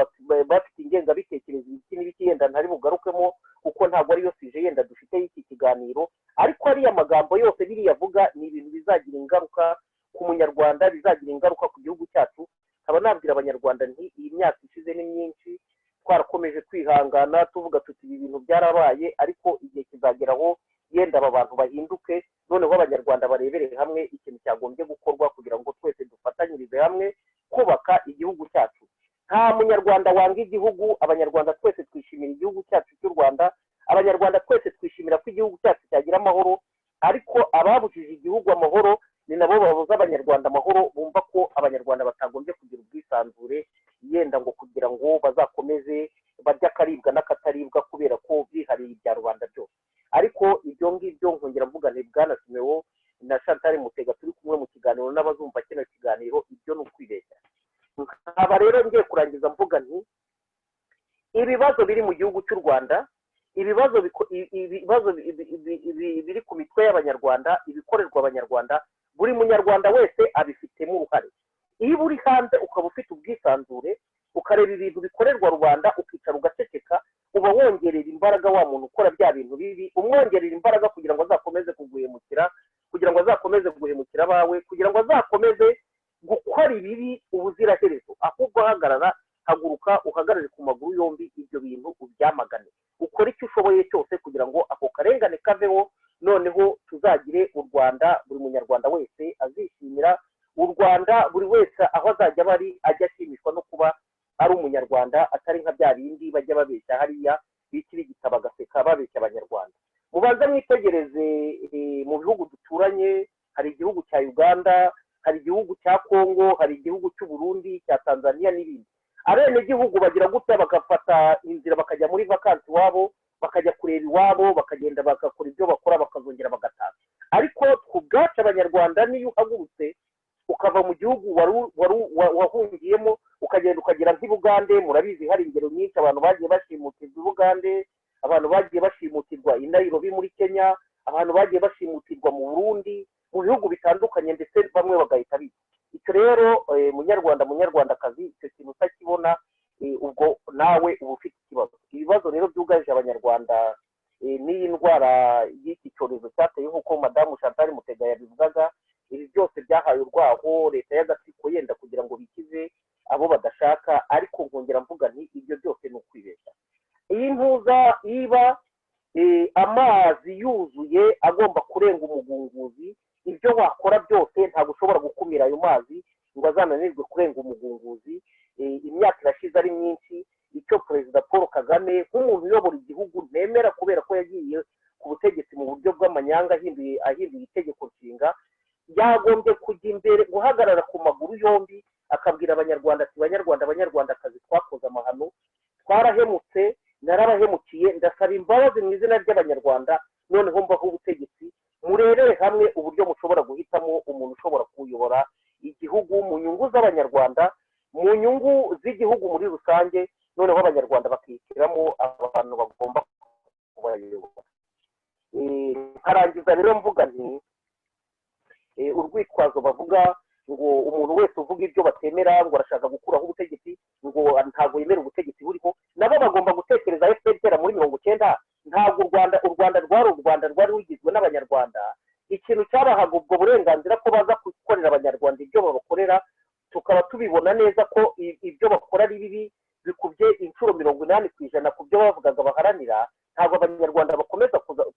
Speaker 3: bafite ingengabitekerezo ibiki n'ibiki yenda ntari bugarukemo kuko ntabwo ariyo sije yenda dufite y'iki kiganiro, ariko ariya magambo yose biriya avuga ni ibintu bizagira ingaruka ku munyarwanda, bizagira ingaruka ku gihugu cyacu. nkaba nabwira abanyarwanda nti iyi myaka ishize ni myinshi, twarakomeje kwihangana tuvuga tuti ibi bintu byarabaye, ariko igihe kizageraho yenda aba bantu bahinduke, noneho abanyarwanda barebere hamwe ikintu cyagombye gukorwa kugira ngo twese dufatanyirize hamwe kubaka igihugu cyacu. nta munyarwanda wanga igihugu, abanyarwanda twese twishimira igihugu cyacu cy'u Rwanda, abanyarwanda twese twishimira ko igihugu cyacu cyagira amahoro, ariko ababujije igihugu amahoro ni nabo babuza abanyarwanda amahoro, bumva ko abanyarwanda batagombye kugira ubwisanzure yenda ngo kugira ngo bazakomeze barya akaribwa n'akataribwa kubera ko bihariye ibya rubanda byose. ariko ibyo ngibyo nkongera mvuga nti Bwana Simewo na Chantal Mutega turi kumwe mu kiganiro n'abazumva kino kiganiro, ibyo ni ukwibeshya. nkaba rero ngiye kurangiza mvuga nti ibibazo biri mu gihugu cy'u Rwanda, ibibazo biri ku mitwe y'abanyarwanda, ibikorerwa abanyarwanda, buri munyarwanda wese abifitemo uruhare. iyo uri hanze ukaba ufite ubwisanzure ukareba ibintu bikorerwa rubanda ukicara ugaceceka, uba wongerera imbaraga wa muntu ukora bya bintu bibi, umwongerera imbaraga kugira ngo azakomeze kuguhemukira, kugira ngo azakomeze guhemukira abawe, kugira ngo azakomeze gukora ibibi ubuziraherezo. ahubwo haguruka uhagarare ku maguru yombi, ibyo bintu ubyamagane, ukora icyo ushoboye cyose kugira ngo ako karengane kaveho, noneho tuzagire u Rwanda buri munyarwanda wese azishimira, u Rwanda buri wese aho azajya bari ajya ashimishwa no kuba ari umunyarwanda, atari nka bya bindi bajya babeshya hariya bikiri igitabo agaseka babeshya abanyarwanda. mubanza mwitegereze mu bihugu duturanye, hari igihugu cya Uganda, hari igihugu cya Congo, hari igihugu cy'u Burundi, cya Tanzania n'ibindi. abenegihugu bagira gutya bagafata inzira bakajya muri vakansi iwabo, bakajya kureba iwabo, bakagenda bagakora ibyo bakora, bakazongera bagataha. ariko ku bwacu abanyarwanda niyo uhagurutse ukava mu gihugu wahungiyemo ukagenda ukagera nk'i Bugande, murabizi hari ingero nyinshi abantu bagiye bashimutirwa i Bugande, abantu bagiye bashimutirwa i Nairobi muri Kenya, abantu bagiye bashimutirwa mu Burundi, mu bihugu bitandukanye, ndetse bamwe bagahita bica. icyo rero munyarwandakazi, icyo kintu utakibona ubwo nawe uba ufite ikibazo. ibibazo rero byugarije abanyarwanda n'iyi ndwara y'iki cyorezo cyateye, nk'uko madamu Chantal Mutega yabivugaga, ibi byose byahaye urwaho leta y'agatsiko yenda kugira ngo bikize abo badashaka, ariko nkongera mvuga nti ibyo byose ni ukwibeshya. iyi ntuza iba amazi yuzuye agomba kurenga umugunguzi, ibyo wakora byose ntabwo ushobora gukumira ayo mazi ngo azananirwe kurenga umugunguzi. imyaka irashize ari myinshi, icyo perezida Paul Kagame nk'umuntu uyobora igihugu nemera, kubera ko yagiye ku butegetsi mu buryo bw'amanyanga ahinduye itegeko nshinga, yagombye kujya imbere guhagarara ku maguru yombi akabwira abanyarwanda ati banyarwandakazi, twakoze amahano, twarahemutse, narabahemukiye, ndasaba imbabazi mu izina ry'abanyarwanda, noneho mbaho ubutegetsi, murebere hamwe uburyo mushobora guhitamo umuntu ushobora kuyobora igihugu mu nyungu z'abanyarwanda, mu nyungu z'igihugu muri rusange, noneho abanyarwanda bakihitiramo abantu bagomba kubayobora. nkarangiza rero mvuga nti urwitwazo bavuga ngo umuntu wese uvuga ibyo batemera ngo arashaka gukuraho ubutegetsi, ngo ntabwo yemera ubutegetsi buriho, nabo bagomba gutekereza FPR muri 90. ntabwo u Rwanda rwari rugizwe n'abanyarwanda. ikintu cyabahaga ubwo burenganzira ko baza gukorera abanyarwanda ibyo babakorera, tukaba tubibona neza ko ibyo bakora ari bibi bikubye inshuro 80% ku byo bavugaga baharanira. ntabwo abanyarwanda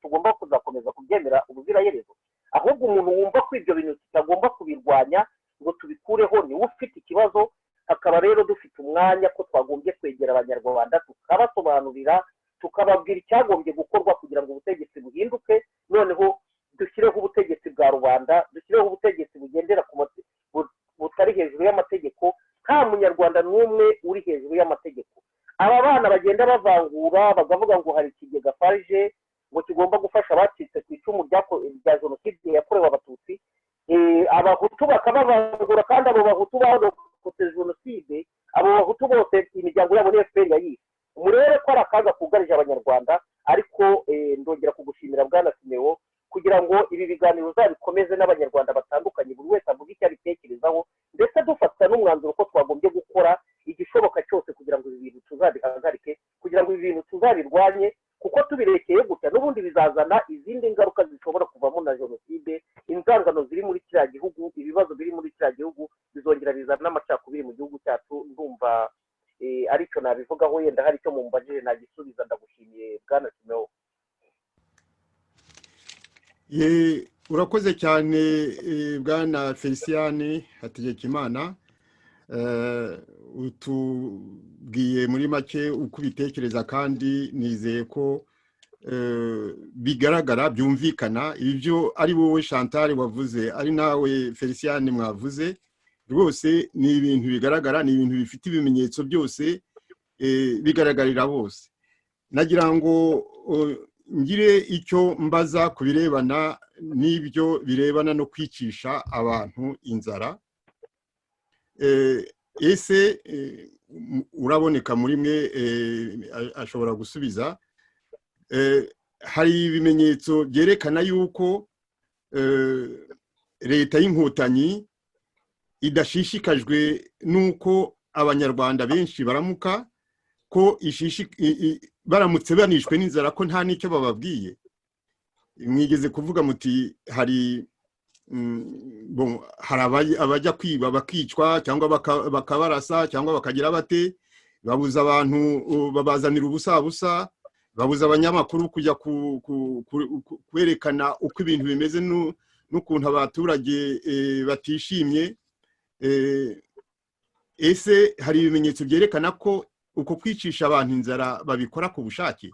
Speaker 3: tugomba kuzakomeza kubyemera ubuziraherezo, ahubwo umuntu wumva ko ibyo bintu tutagomba kubirwanya ngo tubikureho niwe ufite ikibazo. hakaba rero dufite umwanya ko twagombye kwegera abanyarwanda tukabasobanurira, tukababwira icyagombye gukorwa kugira ngo ubutegetsi buhinduke, noneho dushyireho ubutegetsi bwa rubanda, dushyireho ubutegetsi bugendera butari hejuru y'amategeko. nta munyarwanda n'umwe uri hejuru y'amategeko. aba bana bagenda bavangura bakavuga ngo hari ikigega farije ngo kigomba gufasha abacitse ku icumu rya jenoside yakorewe abatutsi, abahutu bakabavangura, kandi abo bahutu barokotse jenoside, abo bahutu bose imiryango yabo ni FPR yayise. murebe ko ari akaga kugarije abanyarwanda. ariko ndongera kugushimira Bwana Simewo kugira ngo ibi biganiro uzabikomeze n'abanyarwanda batandukanye, buri wese avuga icyo abitekerezaho, ndetse dufata n'umwanzuro ko twagombye twagombye gukora igishoboka cyose kugira ngo ibi bintu tuzabihagarike, kugira ngo ibi bintu tuzabirwanye, kuko tubirekeye gutya n'ubundi bizazana izindi ngaruka zishobora kuvamo na jenoside, inzangano ziri muri kiriya gihugu, ibibazo biri muri kiriya gihugu bizongera bizana n'amacakubiri mu gihugu cyacu. Ndumva aricyo nabivugaho, yenda hari icyo mumbajije nagisubiza. Ndagushimiye Bwana Simeon.
Speaker 1: Urakoze cyane Bwana Felicien Hategekimana, utubwiye muri make uko ubitekereza, kandi nizeye ko bigaragara byumvikana ibyo ari wowe Chantal wavuze, ari nawe Felicien mwavuze, rwose ni ibintu bigaragara, ni ibintu bifite ibimenyetso byose bigaragarira bose. Nagira ngo ngire icyo mbaza ku birebana n'ibyo birebana no kwicisha abantu inzara. Ese uraboneka muri mwe ashobora gusubiza, hari ibimenyetso byerekana yuko leta y'inkotanyi idashishikajwe nuko abanyarwanda benshi baramuka, ko baramutse banishwe n'inzara ko nta n'icyo bababwiye? Mwigeze kuvuga muti hari abajya kwiba bakicwa cyangwa bakabarasa cyangwa bakagira bate, babuza abantu, babazanira ubusabusa, babuza abanyamakuru kujya kwerekana uko ibintu bimeze n'ukuntu abaturage batishimye. Ese hari ibimenyetso byerekana ko uko kwicisha abantu inzara babikora ku bushake?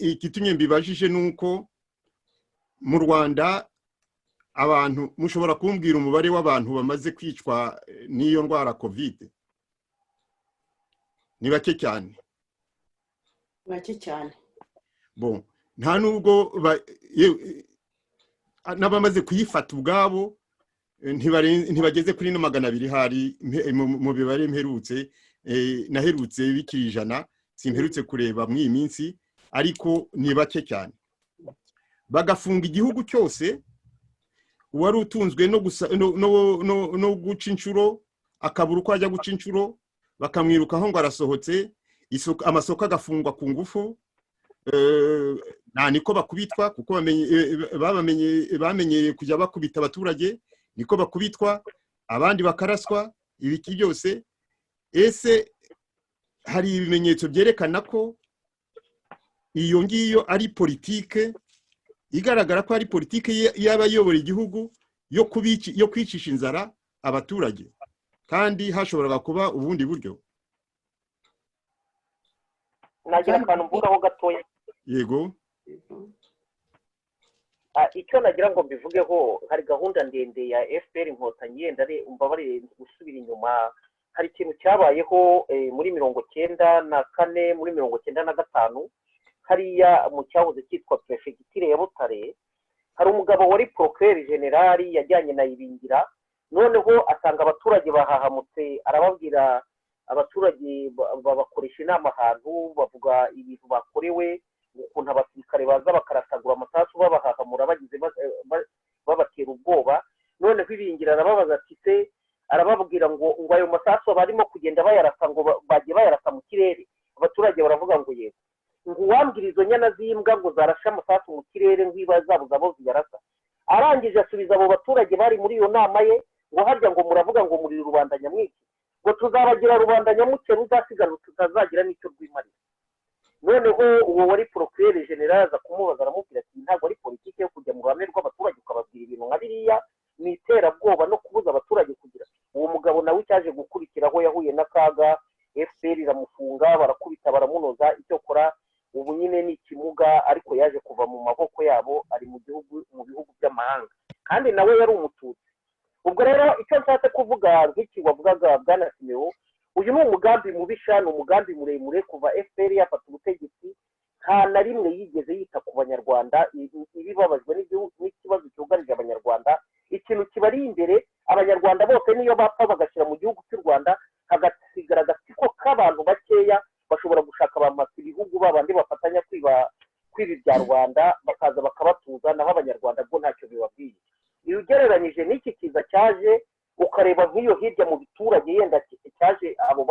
Speaker 1: Ikitumye mbibajije nuko mu Rwanda abantu, mushobora kumbwira umubare w'abantu bamaze kwicwa n'iyo ndwara COVID? Ni bake cyane.
Speaker 2: Bake cyane.
Speaker 1: Bon, nta nubwo n'abamaze kuyifata ubwabo ntibageze kuri 200 hari mu bibare mperutse, naherutse bikiri 100, simperutse kureba muri iyi minsi, ariko ni bake cyane. Bagafunga igihugu cyose, uwari utunzwe no guca inshuro akabura uko ajya guca inshuro, bakamwirukaho ngo arasohotse, amasoko agafungwa ku ngufu, nta niko bakubitwa, kuko bamenyeye kujya bakubita abaturage, niko bakubitwa, abandi bakaraswa, ibiki byose. Ese hari ibimenyetso byerekana ko iyo ngiyo ari politike, igaragara ko ari politike y'abayobora igihugu yo kwicisha inzara abaturage, kandi hashobora kuba ubundi buryo?
Speaker 3: Nagira akantu mvugaho gatoya.
Speaker 1: Yego.
Speaker 3: Icyo nagira ngo mbivugeho, hari gahunda ndende ya FPR Inkotanyi, yenda umbabarire gusubira inyuma. Hari ikintu cyabayeho muri 1994 muri 1995, hariya mu cyahoze cyitwa Prefecture ya Butare, hari umugabo wari procureur general yajyanye na Ibingira, noneho asanga abaturage bahahamutse, arababwira abaturage babakoresha inama ahantu, bavuga ibintu bakorewe, ukuntu abasirikare baza bakarasagura amasasu babahahamura bagize babatera ubwoba. Noneho Ibingira arababaza ati se, arababwira ngo ayo masasu barimo kugenda bayarasa, ngo bagiye bayarasa mu kirere. Abaturage baravuga ngo yego. Ngo uwambwira izo nyana z'imbwa ngo zarashe amasasu mu kirere nk'iba zabuze abo ziyarasa. Arangije asubiza abo baturage bari muri iyo nama ye ngo harya ngo muravuga ngo muri rubanda nyamwinshi, ngo tuzabagira rubanda nyamuke ruzasigara tutazagira n'icyo rwimarira. Noneho uwo wari procureur general aza kumubaza, aramubwira ati ntabwo ari politiki yo kujya mu ruhame rw'abaturage ukababwira ibintu nka biriya, ni iterabwoba no kubuza abaturage kugira. Uwo mugabo nawe cyaje gukurikiraho yahuye n'akaga, FPR iramufunga, barakubita baramunoza, icyo kora ubu nyine ni ikimuga, ariko yaje kuva mu maboko yabo, ari mu bihugu by'amahanga, kandi nawe yari umututsi. Ubwo rero icyo nshatse kuvuga nk'iki wavugaga Bwana Simeon, uyu ni umugambi mubisha, ni umugambi muremure kuva FPR yafata ubutegetsi, nta na rimwe yigeze yita ku banyarwanda, ibibabajwe n'ikibazo cyugarije abanyarwanda. Ikintu kibari imbere, abanyarwanda bose niyo bapfa bagashyira mu gihugu cy'u Rwanda, hagasigara agatsiko k'abantu bakeya bashobora gushaka abamasa ibihugu, babandi bafatanya kwiba ibya Rwanda, bakaza bakabatuza, naho abanyarwanda bwo ntacyo bibabwiye. Iyo ugereranyije n'iki kiza cyaje ukareba nk'iyo hirya mu biturage, wenda cyaje abo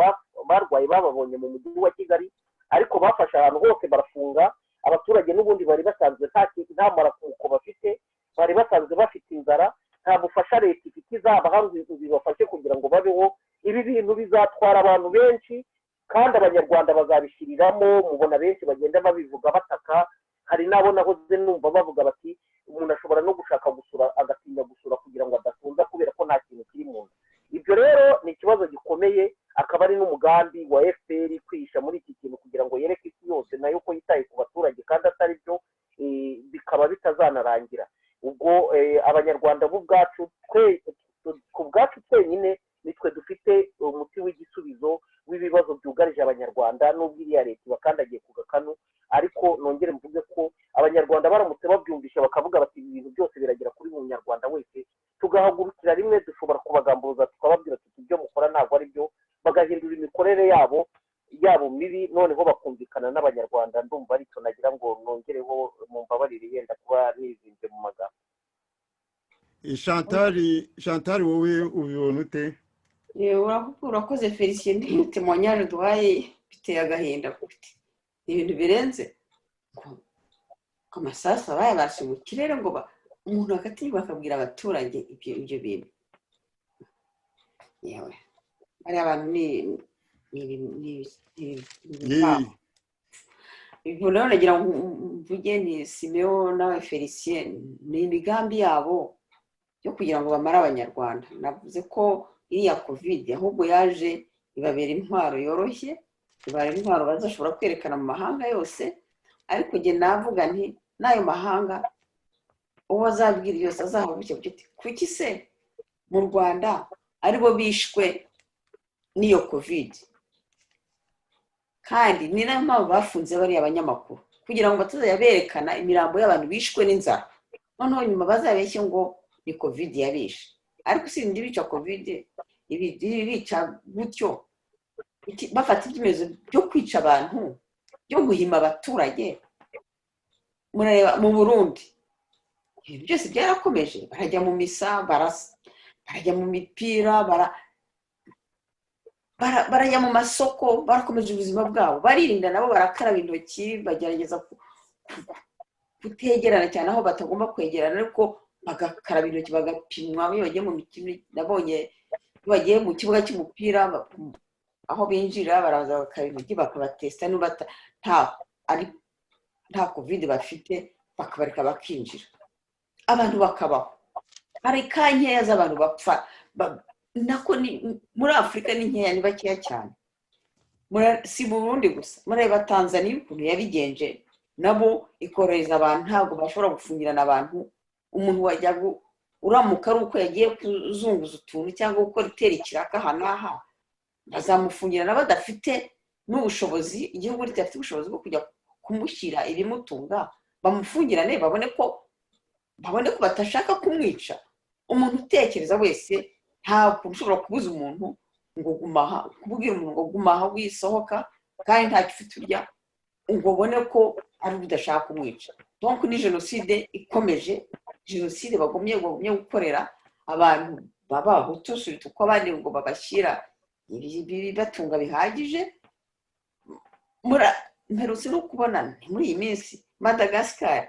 Speaker 3: barwaye bababonye mu mujyi wa Kigali, ariko bafashe ahantu hose barafunga. Abaturage n'ubundi bari basanzwe nta marakuko bafite, bari basanzwe bafite inzara, nta bufasha leta ifite izabaha ngo bibafashe kugira ngo babeho. Ibi bintu bizatwara abantu benshi kandi abanyarwanda bazabishyiriramo. Mubona benshi bagenda babivuga bataka, hari n'abo nahoze numva bavuga bati umuntu ashobora no gushaka gusura agatinya gusura kugira ngo adafunza kubera ko nta kintu kiri mu nda. Ibyo rero ni ikibazo gikomeye, akaba ari n'umugambi wa FPR kwihisha muri iki kintu kugira ngo yereke isi yose nayo ko yitaye ku baturage kandi atari byo, bikaba bitazanarangira. Ubwo abanyarwanda bo ubwacu ku bwacu twenyine nitwe dufite umuti w'igisubizo w'ibibazo byugarije abanyarwanda, n'ubwo iriya leta ibakandagiye ku gakanu. Ariko nongere mvuge ko abanyarwanda baramutse babyumvisha bakavuga bati ibi bintu byose biragera kuri buri munyarwanda wese, tugahagurukira rimwe, dushobora kubagamburuza tukababwira tuti ibyo mukora ntabwo ari byo, bagahindura imikorere yabo mibi, noneho bakumvikana n'abanyarwanda. Ndumva aricyo nagira ngo nongereho, mu mbabarire yenda kuba nizinze mu magambo.
Speaker 1: Chantal wowe ubibona ute?
Speaker 2: urakoze Felicien, témoignage duhaye biteye agahinda gute. Ibintu birenze ko amasasu bayabashe mu kirere ngo umuntu akatinyuka akabwira abaturage ibyo bintu. Yewe bari abantu ibyo rero nagira ngo mvuge ni Simeon nawe Felicien, ni imigambi yabo yo kugira ngo bamare abanyarwanda. Navuze ko iriya covid ahubwo yaje ibabera intwaro yoroshye, ibara intwaro bazashobora kwerekana mu mahanga yose. Ariko njye navuga nti n'ayo mahanga uwo azabwira yose azahabuke ati kuki se mu Rwanda aribo bishwe n'iyo covid, kandi ni nayo mpamvu bafunze bariya abanyamakuru kugira ngo batazajya berekana imirambo y'abantu bishwe n'inzara, noneho nyuma bazabeshye ngo ni covid yabishe. Ariko si ndi bica covid, ibi bica gutyo bafata ibyemezo byo kwica abantu, byo guhima abaturage. Murareba mu Burundi ibintu byose byarakomeje, barajya mu misa, barajya mu mipira, barajya mu masoko, barakomeje ubuzima bwabo, baririnda nabo barakaraba intoki, bagerageza kutegerana cyane aho batagomba kwegerana, ariko bagakaraba intoki bagapimwa. Iyo bagiye mu mikino, nabonye bagiye mu kibuga cy'umupira aho binjira baraza bakaraba intoki bakabatesta niba nta covid bafite, bakabareka bakinjira, abantu bakabaho. Hari ka nkeya z'abantu bapfa nako muri Afurika ni nkeya, ni bakeya cyane. Si Burundi gusa, mureba Tanzania ukuntu yabigenje, nabo ikorohereza abantu, ntabwo bashobora gufungirana abantu. Umuntu wajya uramuka ari uko yagiye kuzunguza utuntu cyangwa gukora itera ikiraka aha n'aha, bazamufungirana badafite n'ubushobozi, igihugu ridafite ubushobozi bwo kujya kumushyira ibimutunga, bamufungirane babone ko batashaka kumwica. Umuntu utekereza wese ntabwo ushobora kubuza umuntu ngo gumaha, kubwira umuntu ngo gumaha wisohoka kandi ntacyo ufite urya ngo ubone ko ari udashaka kumwica. Donc ni jenoside ikomeje, jenoside bagomye gukorera abantu b'abahutu, surtout ko abandi ngo babashyira ibibatunga bihagije. Mperutse no kubona muri iyi minsi Madagascar,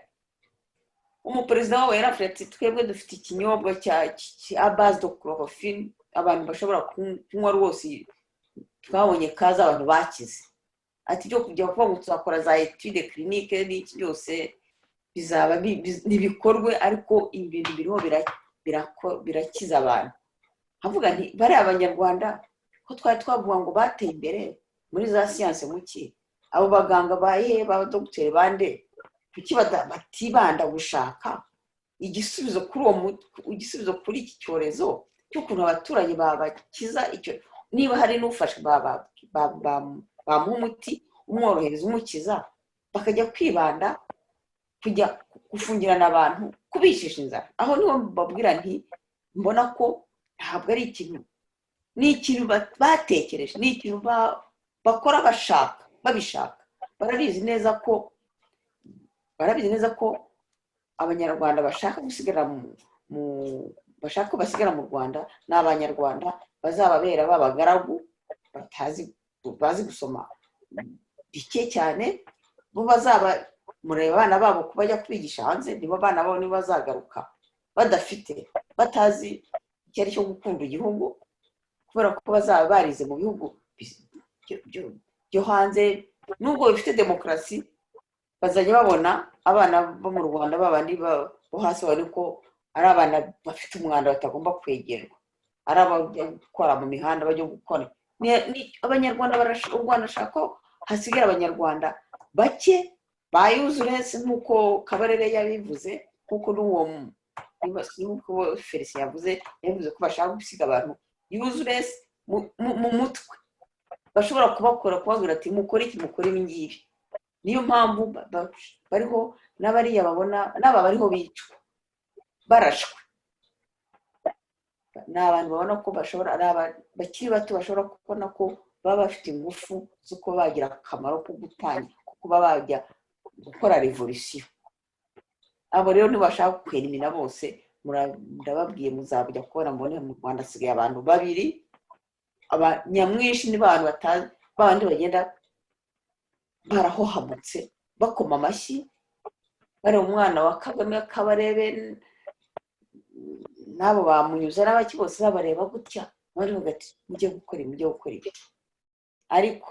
Speaker 2: umuperezida wabo yaravuze ati twebwe dufite ikinyobwa cya base de chloroquine abantu bashobora kunywa rwose, twabonye kaza abantu bakize. Ati byo kujya kuvuga ngo tuzakora za etude clinique n'iki byose bizaba nibikorwe, ariko ibintu biriho birakiza abantu. Havuga nti bari abanyarwanda ko twari twavuga ngo bateye imbere muri za siyanse muki, abo baganga baye b'abadogiteri bande kuki batibanda gushaka igisubizo kuri iki cyorezo cy'ukuntu abaturage babakiza icyo. Niba hari n'ufasha bamuha umuti umworohereza umukiza, bakajya kwibanda kujya gufungirana abantu, kubicisha inzara. Aho niho babwira nti mbona ko ntabwo ari ikintu, ni ikintu batekereje, ni ikintu bakora babishaka. Barabizi neza ko abanyarwanda bashaka gusigara bashaka ko basigara mu Rwanda ni abanyarwanda bazababera b'abagaragu bazi gusoma bike cyane, bo bazaba mureba abana babo ko bajya kubigisha hanze, nibo abana babo nibo bazagaruka batazi icyo ari cyo gukunda igihugu, kubera ko bazaba barize mu bihugu byo hanze. Nubwo bifite demokarasi, bazajya babona abana bo mu Rwanda babandi bo hasi bari ko ari abana bafite umwanda batagomba kwegerwa, ari abajya gukora mu mihanda, bajya gukora. Abanyarwanda u Rwanda ashaka ko hasigara abanyarwanda bake ba useless nk'uko Kabarebe yabivuze, nk'uko n'uwo Felicien yavuze ko bashaka gusiga abantu useless mu mutwe, bashobora kubabwira ati mukore iki, mukore ibi ngibi. Niyo mpamvu bariho n'abariya babona n'aba bariho bicwa barashwe, ni abantu babona ko bashobora, ari bakiri bato bashobora kubona ko baba bafite ingufu zo kuba bagira akamaro ko gutangira, kuba bajya gukora revolution. Abo rero ntibashaka kwerimina bose, ndababwiye muzabujya kubona mbone mu Rwanda hasigaye abantu babiri, nyamwinshi n'abantu batazi, babandi bagenda barahohamutse bakoma amashyi, bari umwana wa Kagame, Kabarebe n'abo bamunyuza n'abaki bose babareba gutya, bari hagati mujye gukora ibi. Ariko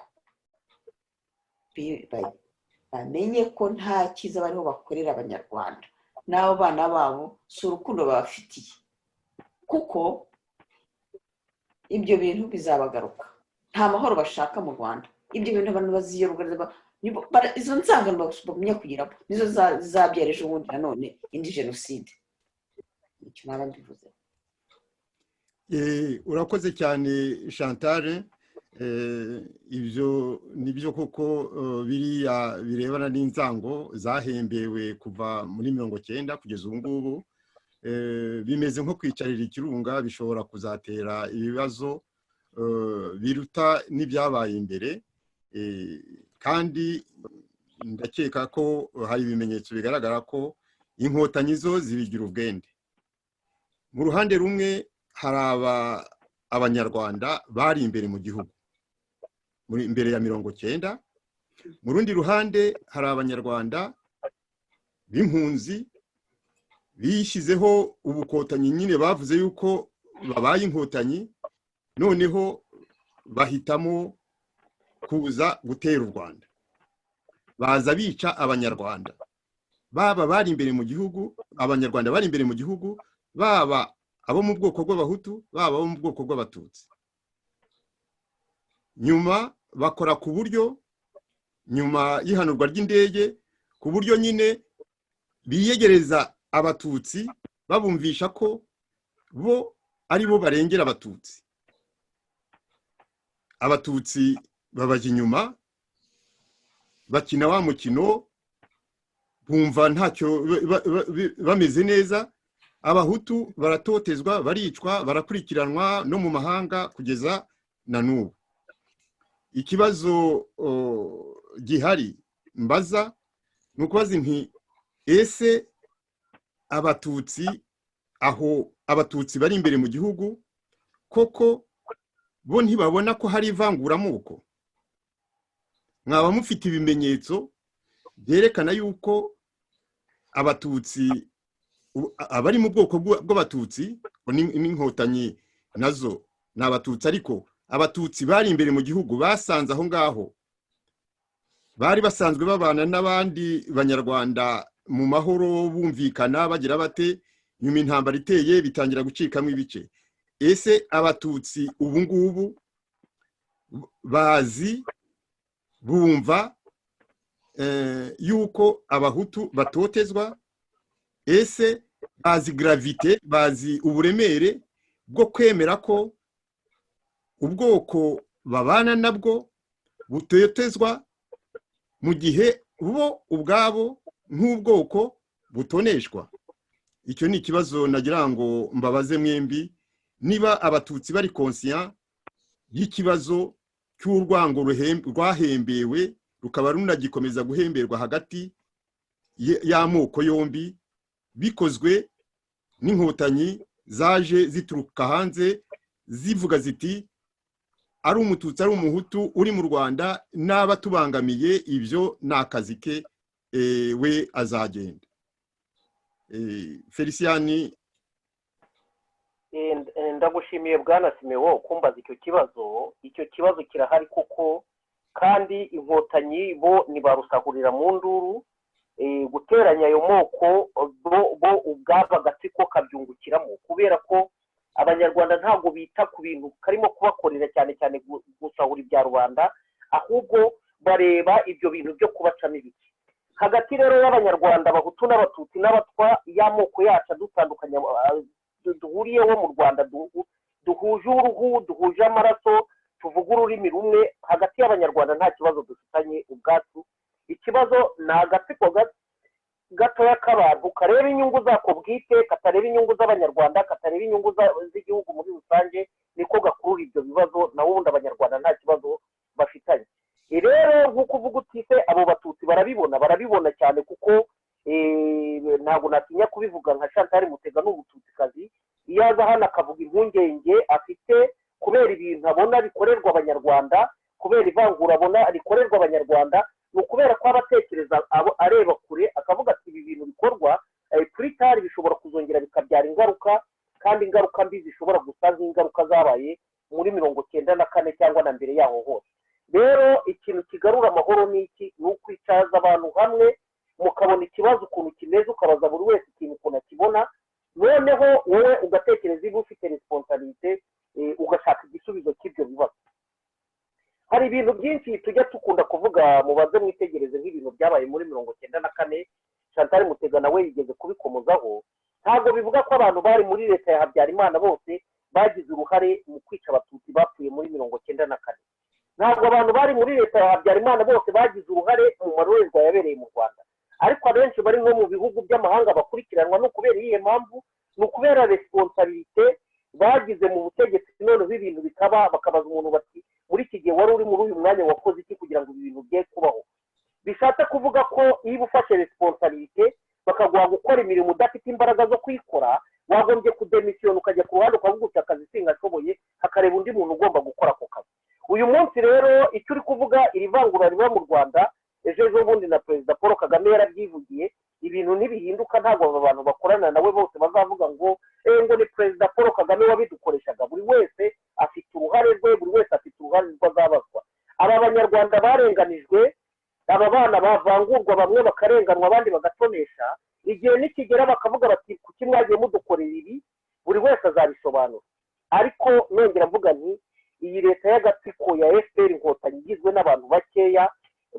Speaker 2: bamenye ko nta cyiza bariho bakorera abanyarwanda n'abo bana babo, si urukundo babafitiye, kuko ibyo bintu bizabagaruka. Nta mahoro bashaka mu Rwanda, ibyo bintu abantu baziyoborwa, izo nsangano bagumya kugira nizo zizabyara ejo bundi nanone indi jenoside. Icyo naba mbivuze.
Speaker 1: Urakoze cyane Chantal. Ibyo nibyo koko biriya birebana n'inzango zahembewe kuva muri 1990 kugeza ubu ngubu, bimeze nko kwicarira ikirunga, bishobora kuzatera ibibazo biruta n'ibyabaye imbere, kandi ndakeka ko hari ibimenyetso bigaragara ko inkotanyi zo zibigira ubwende. Mu ruhande rumwe hari abanyarwanda bari imbere mu gihugu imbere ya 1990, mu rundi ruhande hari abanyarwanda b'impunzi bishyizeho ubukotanyi, nyine bavuze yuko babaye inkotanyi, noneho bahitamo kuza gutera u Rwanda, baza bica abanyarwanda, baba bari imbere mu gihugu, abanyarwanda bari imbere mu gihugu, baba abo mu bwoko bw'abahutu, baba abo mu bwoko bw'abatutsi. Nyuma bakora ku buryo, nyuma y'ihanurwa ry'indege, ku buryo nyine biyegereza abatutsi, babumvisha ko bo ari bo barengera abatutsi. Abatutsi babajya inyuma, bakina wa mukino, bumva ntacyo bameze neza. Abahutu baratotezwa, baricwa, barakurikiranwa no mu mahanga kugeza na n'ubu. Ikibazo gihari mbaza ni ukubaza nti ese abatutsi, aho abatutsi bari imbere mu gihugu koko bo ntibabona ko hari ivanguramoko? Mwaba mufite ibimenyetso byerekana yuko abatutsi, abari mu bwoko bw'abatutsi n'inkotanyi nazo ni abatutsi, ariko abatutsi bari imbere mu gihugu basanze aho ngaho, bari basanzwe babana n'abandi banyarwanda mu mahoro, bumvikana, bagira bate, nyuma intambara iteye bitangira gucikamo ibice. Ese abatutsi ubu ngubu bazi, bumva yuko abahutu batotezwa? Ese bazi gravite, bazi uburemere bwo kwemera ko ubwoko babana nabwo butotezwa, mu gihe bo ubwabo nk'ubwoko butoneshwa? Icyo ni ikibazo nagira ngo mbabaze mwembi, niba abatutsi bari conscient y'ikibazo cy'urwango rwahembewe, rukaba runagikomeza guhemberwa hagati y'amoko yombi, bikozwe n'inkotanyi zaje zituruka hanze zivuga ziti ari umututsi ari umuhutu uri mu Rwanda n'aba tubangamiye ibyo ni akazi ke we azagenda. Felicien,
Speaker 3: ndagushimiye bwana Simewo kumbaza icyo kibazo kirahari kuko kandi inkotanyi bo nibarusahurira mu nduru guteranya ayo moko bo ubwaba agatsiko kabyungukiramo kubera ko abanyarwanda ntabwo bita ku bintu karimo kubakorera cyane cyane gusahura ibya rubanda ahubwo bareba ibyo bintu byo kubacamo ibiki hagati rero y'abanyarwanda bahutu n'abatutsi n'abatwa y'amoko yacu adutandukanye duhuriyeho mu Rwanda duhuje uruhu duhuje amaraso tuvuga ururimi rumwe hagati y'abanyarwanda nta kibazo dufitanye ubwacu ikibazo ni agatsiko gatoya k'abantu kareba inyungu zako bwite katareba inyungu z'abanyarwanda katareba inyungu z'igihugu muri rusange niko gakurura ibyo bibazo naho ubundi abanyarwanda nta kibazo bafitanye rero nk'uko uvuga utise abo batutsi barabibona cyane kuko ntabwo natinya kubivuga nka Chantal Mutega n'umututsikazi iyo aza hano akavuga impungenge afite kubera ibintu abona bikorerwa abanyarwanda kubera ivangura abona rikorerwa abanyarwanda ni ukubera ko abatekereza areba kure akavuga ati ibi bintu bikorwa kuri tari bishobora kuzongera bikabyara ingaruka kandi ingaruka mbi zishobora gusa nk'ingaruka zabaye muri 1994 cyangwa na mbere yaho hose rero ikintu kigarura amahoro ni iki ni ukwicaza abantu hamwe mukabona ikibazo ukuntu kimeze ukabaza buri wese ikintu ukuntu akibona noneho wowe ugatekereza ibi ufite responsabilité ugashaka igisubizo cy'ibyo bibazo hari ibintu byinshi tujya tukunda kuvuga mubaze mwitegereze nk'ibintu byabaye muri 1994 Chantal Mutega nawe yigeze kubikomozaho ntabwo bivuga ko abantu bari muri leta ya Habyarimana bose bagize uruhare mu kwica abatutsi bapfuye muri 1994 ntabwo abantu bari muri leta ya Habyarimana bose bagize uruhare mu marorerwa yabereye mu Rwanda ariko abenshi bari nko mu bihugu by'amahanga bakurikiranwa no kubera iyihe mpamvu ni ukubera responsabilité bagize mu butegetsi noneho ibintu bikaba bakabaza umuntu bati muri iki gihe wari uri muri uyu mwanya wakoze iki kugira ngo ibi bintu bye kubaho bishatse kuvuga ko iyo ufashe responsabilité bakaguha gukora imirimo udafite imbaraga zo kuyikora wagombye kudemisiyona ukajya ku ruhande ukavuga uti akazi singashoboye hakareba undi muntu ugomba gukora ako kazi uyu munsi rero icyo uri kuvuga iri vangura riba mu Rwanda ejo bundi na Perezida Paul Kagame yarabyivugiye ibintu ntibihinduka ntabwo aba bantu bakorana nawe bose bazavuga ngo ni Perezida Paul Kagame wabidukoreshaga buri wese afite uruhare rwe buri wese afite uruhare rw'azabazwa aba banyarwanda barenganijwe aba bana bavangurwa bamwe bakarenganwa abandi bagatonesha igihe nikigera bakavuga bati kuki mwagiye mudukorera ibi buri wese azabisobanura ariko nongera mvuga nti iyi leta y'agatsiko ya FPR inkotanyi igizwe n'abantu bakeya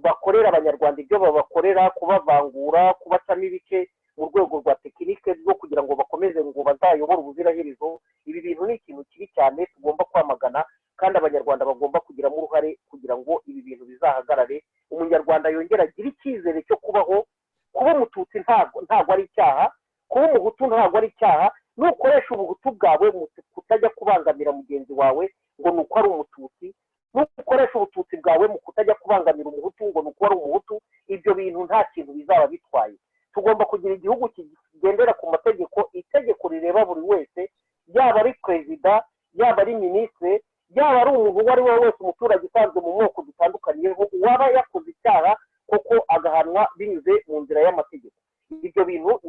Speaker 3: bakorera abanyarwanda ibyo babakorera kubavangura kubacamo ibice mu rwego rwa tekinike rwo kugira ngo bakomeze ngo bazayobore ubuziraherezo ibi bintu ni ikintu kibi cyane tugomba kwamagana kandi abanyarwanda bagomba kugiramo uruhare kugira ngo ibi bintu bizahagarare umunyarwanda yongera agira icyizere cyo kubaho kuba umututsi ntabwo ari icyaha kuba umuhutu ntabwo ari icyaha nukoresha ubuhutu bwawe kutajya kubangamira mugenzi wawe ngo ni uko ari umututsi nukoresha ubututsi bwawe mu kutajya kubangamira umuhutu ngo ni uko ari umuhutu ibyo bintu nta kintu bizaba bitwaye tugomba kugira igihugu kigendera ku mategeko itegeko rireba buri wese yaba ari perezida yaba ari minisitiri yaba ari umuntu uwo ari we wese umuturage usanzwe mu moko dutandukanye waba yakoze icyaha kuko agahanwa binyuze mu nzira y'amategeko ibyo bintu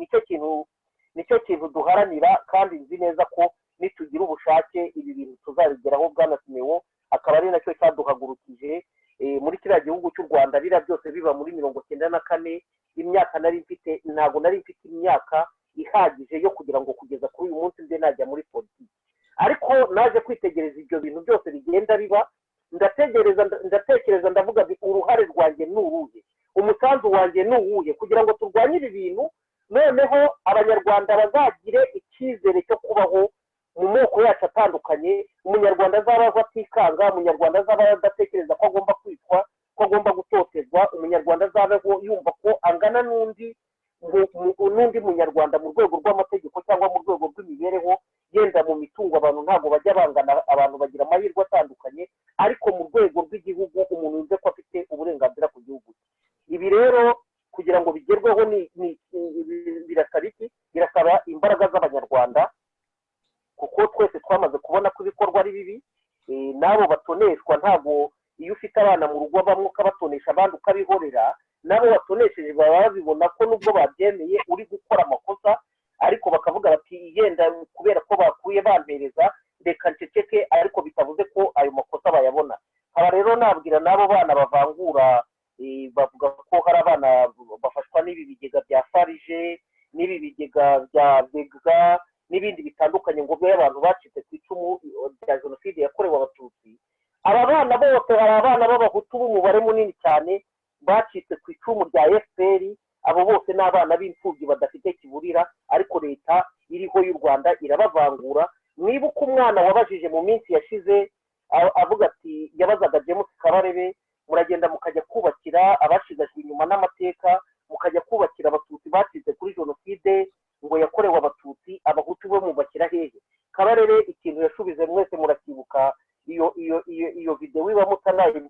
Speaker 3: nicyo kintu duharanira kandi nzi neza ko nitugira ubushake ibi bintu tuzabigeraho bwana Simewo akaba ari nacyo cyaduhagurukije muri kiriya gihugu cy'u Rwanda biriya byose biba muri 1994 imyaka ntabwo nari mfite imyaka ihagije yo kugira ngo kugeza kuri uyu munsi mbe najya muri politiki ariko naje kwitegereza ibyo bintu byose bigenda biba ndatekereza ndavuga uruhare rwanjye ni uruhe umusanzu wanjye ni uwuhe kugira ngo turwanye ibi bintu noneho abanyarwanda bazagire icyizere cyo kubaho mu moko yacu atandukanye umunyarwanda azabaho atikanga umunyarwanda azabaho adatekereza ko agomba kwitwa ko agomba gutotezwa umunyarwanda azabaho yumva ko angana n'undi munyarwanda mu rwego rw'amategeko cyangwa mu rwego rw'imibereho yenda mu mitungo abantu ntabwo bajya bangana abantu bagira amahirwe atandukanye ariko mu rwego rw'igihugu umuntu yumve ko afite uburenganzira ku gihugu ibi rero kugira ngo bigerweho birasaba imbaraga z'abanyarwanda ntabwo iyo ufite abana mu rugo bamwe ukabatonesha abandi ukabihorera nabo watonesheje baba babibona ko nubwo babyemeye uri gukora amakosa ariko bakavuga bati yenda kubera ko bakuye bampereza reka nceceke ariko bitavuze ko ayo makosa bayabona. Aba rero nabwira n'abo bana bavangura bavuga ko hari abana bafashwa n'ibi bigega bya farije n'ibi bigega bya bega n'ibindi bitandukanye ngo bwe abantu bacitse ku icumu rya jenoside yakorewe abatutsi. Aba bana bose hari abana b'abahutu b'umubare munini cyane bacitse ku icumu rya FPR. Abo bose ni abana b'imfubyi badafite kiburira ariko leta iriho y'u Rwanda irabavangura. Mwibuka umwana wabajije mu minsi yashize avuga ati yabazaga James Kabarebe muragenda mukajya kubakira abashigajwe inyuma n'amateka mukajya kubakira abatutsi bacitse kuri jenoside ngo yakorewe abatutsi abahutu bo mubakira hehe. Kabarebe ikintu yashubize mwese murakibuka iyo video iba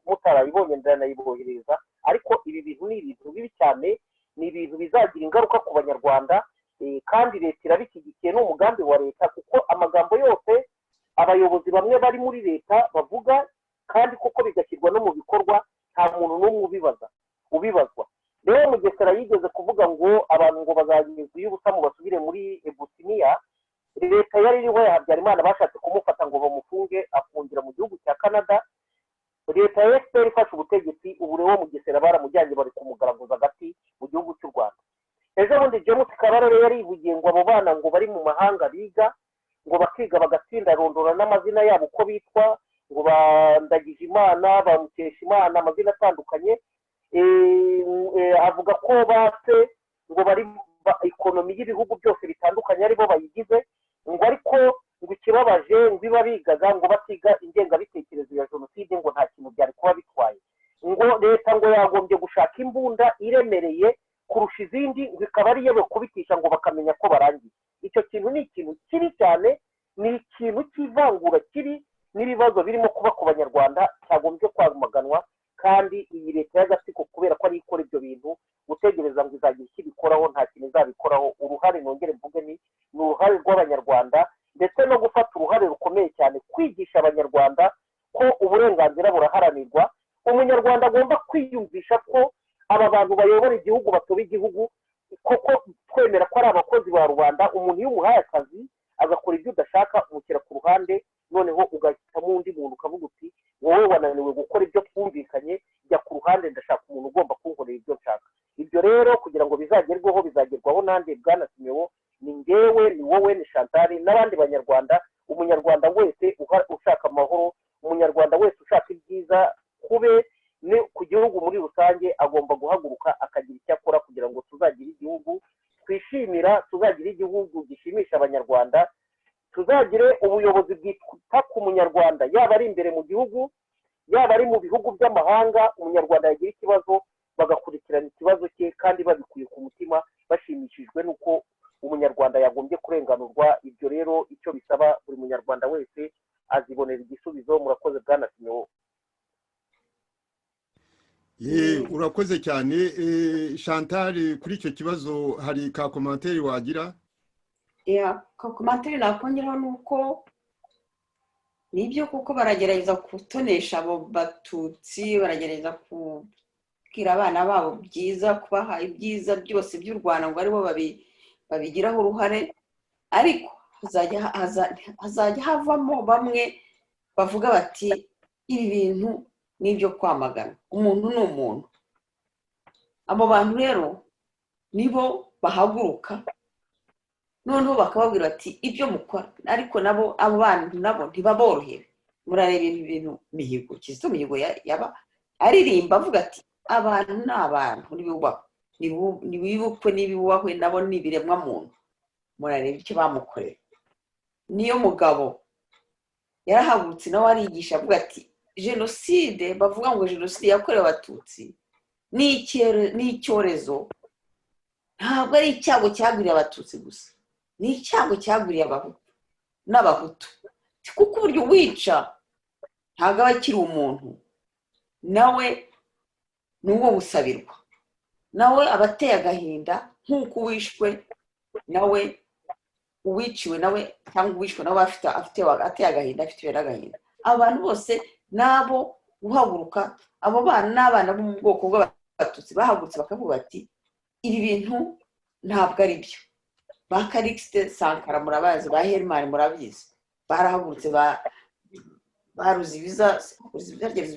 Speaker 3: mutarayibonye ndanayibohereza ariko ibi bintu ni ibintu bibi cyane ni ibintu bizagira ingaruka ku banyarwanda kandi leta irabishyigikiye n'umugambi wa leta kuko amagambo yose abayobozi bamwe bari muri leta bavuga kandi koko bigashyirwa no mu bikorwa nta muntu n'umwe ubibazwa. Rero Mugesera yigeze kuvuga ngo abantu ngo bazageza y'ubusa mu basubire muri Bosnia. Leta yari iriho ya Habyarimana bashatse kumufata ngo bamufunge afungira mu gihugu cya Canada. Leta ya FPR ifashe ubutegetsi ubu rero Mugesera baramujyanye bari kumugaragaza agati mu gihugu cy'u Rwanda. Ejo bundi James Kabarebe yarivugiye ngo abo bana ngo bari mu mahanga biga ngo bakiga bagatsinda rondora n'amazina yabo uko bitwa ngo bandagije Imana bamukesha Imana amazina atandukanye. Avuga ko base ngo bari ekonomi y'ibihugu byose bitandukanye aribo bayigize ngo ariko ngo ikibabaje ngo biba bigaga ngo batiga ingengabitekerezo ya jenoside ngo nta kintu byari kuba bitwaye. Ngo leta ngo yagombye gushaka imbunda iremereye kurusha izindi ngo ikaba ari yewe kubitisha ngo bakamenya ko barangiye. Icyo kintu ni ikintu kiri cyane ni ikintu cy'ivangura kiri n'ibibazo birimo kuba ku banyarwanda cyagombye kwamaganwa kandi iyi leta y'agatsiko kubera ko ari ikora ibyo bintu gutegereza ngo izagira icyo ibikoraho nta kintu izabikoraho. Uruhare nongere mvuge ni uruhare rw'abanyarwanda ndetse no gufata uruhare rukomeye cyane kwigisha abanyarwanda ko uburenganzira buraharanirwa. Umunyarwanda agomba kwiyumvisha ko aba bantu bayobora igihugu batoba igihugu koko twemera ko ari abakozi ba rubanda. Umuntu iyo umuhaye akazi agakora ibyo udashaka umushyira ku ruhande noneho ugahitamo undi muntu ukavuga uti wowe wananiwe gukora ibyo twumvikanye jya ku ruhande ndashaka umuntu ugomba kunkorera ibyo nshaka. Ibyo rero kugira ngo bizagerweho bizagerwaho nande Bwana Simewo ni ngewe ni wowe ni Chantal n'abandi banyarwanda. Umunyarwanda wese ushaka amahoro umunyarwanda wese ushaka ibyiza kube ni ku gihugu muri rusange agomba guhaguruka akagira icyo akora kugira ngo tuzagire igihugu twishimira tuzagire igihugu gishimisha abanyarwanda tuzagire ubuyobozi bwita ku munyarwanda yaba ari imbere mu gihugu yaba ari mu bihugu by'amahanga. Umunyarwanda yagira ikibazo bagakurikirana ikibazo cye kandi babikuye ku mutima bashimishijwe n'uko umunyarwanda yagombye kurenganurwa. Ibyo rero icyo bisaba buri munyarwanda wese azibonera igisubizo. Murakoze Bwana Simewo.
Speaker 1: Urakoze cyane Chantal. Kuri icyo kibazo hari ka komantere wagira?
Speaker 2: Ka komantere nakongeraho nuko nibyo kuko baragerageza gutonesha abo batutsi baragerageza kubwira abana babo byiza kubaha ibyiza byose by'u Rwanda ngo aribo babigiraho uruhare ariko hazajya havamo bamwe bavuga bati ibi bintu n'ibyo kwamagana umuntu ni umuntu. Abo bantu rero nibo bahaguruka noneho bakababwira bati ibyo mukora ariko nabo abo bantu nabo ntibaborohere. Murareba ibintu Mihigo Kizito Mihigo yaba aririmba avuga ati abantu ni abantu nibibukwe n'ibibubahwe nabo ni ibiremwa muntu. Murareba icyo bamukorera. Niyo mugabo yarahagurutse nawe arigisha avuga ati jenoside bavuga ngo jenoside yakorewe abatutsi ni icyorezo ntabwo ari icyago cyagwiriye abatutsi gusa ni icyago cyagwiriye abahutu n'abahutu kuko uburyo wica ntabwo aba akiri umuntu nawe n'uwo gusabirwa nawe aba ateye agahinda nk'uko uwishwe nawe uwiciwe nawe cyangwa uwishwe nawe ateye agahinda afite n'agahinda. Abantu bose nabo guhaguruka abo bana n'abana bo mu bwoko bw'abatutsi bahagurutse bakavuga bati ibi bintu ntabwo ari byo. Ba Karikisite Sankara murabazi, ba Herimani murabizi, barahagurutse ba Ruzibiza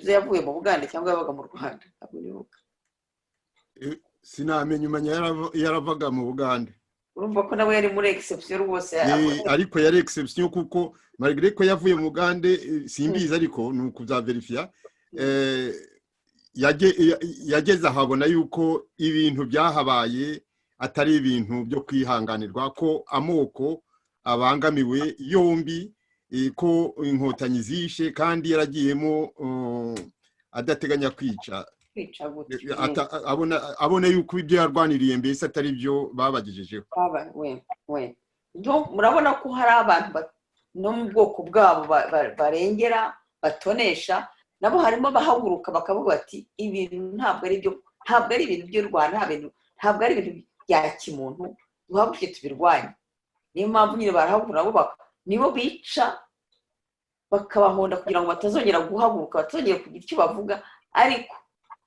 Speaker 2: yavuye mu Bugande cyangwa yabaga mu Rwanda, ntabwo nibuka.
Speaker 1: Sinamenya umenya yaravaga mu Bugande.
Speaker 2: Urumva ko nawe yari muri exception rwose.
Speaker 1: Ariko yari exception kuko malgré ko yavuye mu Bugande simbizi ariko nuko bya verifia yageze ahabona yuko ibintu byahabaye atari ibintu byo kwihanganirwa, ko amoko abangamiwe yombi, ko inkotanyi zishe kandi yaragiyemo adateganya kwica abona yuko ibyo yarwaniriye mbese atari byo babagejejeho.
Speaker 2: Murabona ko hari abantu no mu bwoko bwabo barengera batonesha, nabo harimo bahaguruka bakavuga bati ibintu ntabwo ari byo, ntabwo ari ibintu by'u Rwanda, ntabwo ari ibintu bya kimuntu, duhaguruke tubirwanye. Niyo mpamvu nyine barahaguruka nabo nibo bica bakabahonda kugira ngo batazongera guhaguruka, batazongera kugira icyo bavuga, ariko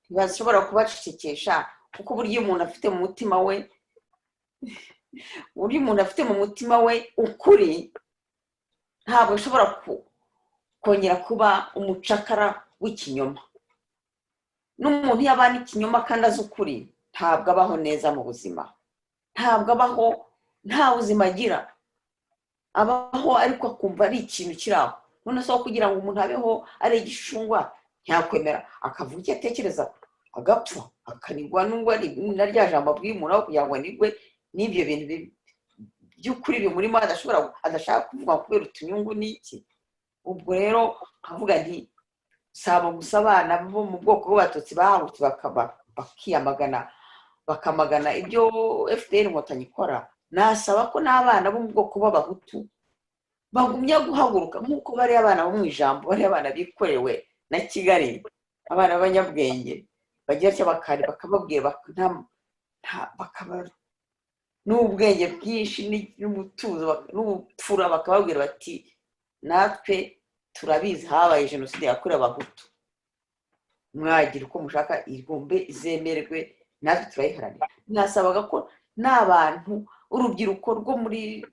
Speaker 2: ntibashobora kubacecekesha kuko buryo umuntu afite mu mutima we ukuri ntabwo ashobora kongera kuba umucakara w'ikinyoma. N'umuntu iyo abana ikinyoma kandi azi ukuri ntabwo abaho neza mu buzima, ntabwo abaho nta buzima agira, abaho ariko akumva ari ikintu kiri aho. None se kugira ngo umuntu abeho ari igishungwa ntiyakwemera akavuga icyo atekereza agapfa akanigwa n'ubwo ari na rya jambo abwiye umuntu aho kugira ngo anigwe n'ibyo bintu by'ukuri bimurimo adashaka kuvuga kubera utunyungu n'iki. Ubwo rero nkavuga nti saba gusa abana bo mu bwoko bw'abatutsi bahagurutse bakamagana ibyo FPR inkotanyi ikora. Nasaba ko n'abana bo mu bwoko bw'abahutu bagumya guhaguruka nk'uko bari abana bo mu ijambo, bari abana bikorewe na Kigali, abana b'abanyabwenge bagira cyo bakababwira bakaba n'ubwenge bwinshi n'umutuzo n'ubupfura, bakababwira bati natwe turabizi habaye jenoside yakorewe abahutu, mwagira uko mushaka igombe izemerwe, natwe turayiharanira. Nasabaga ko n'abantu urubyiruko rwo muri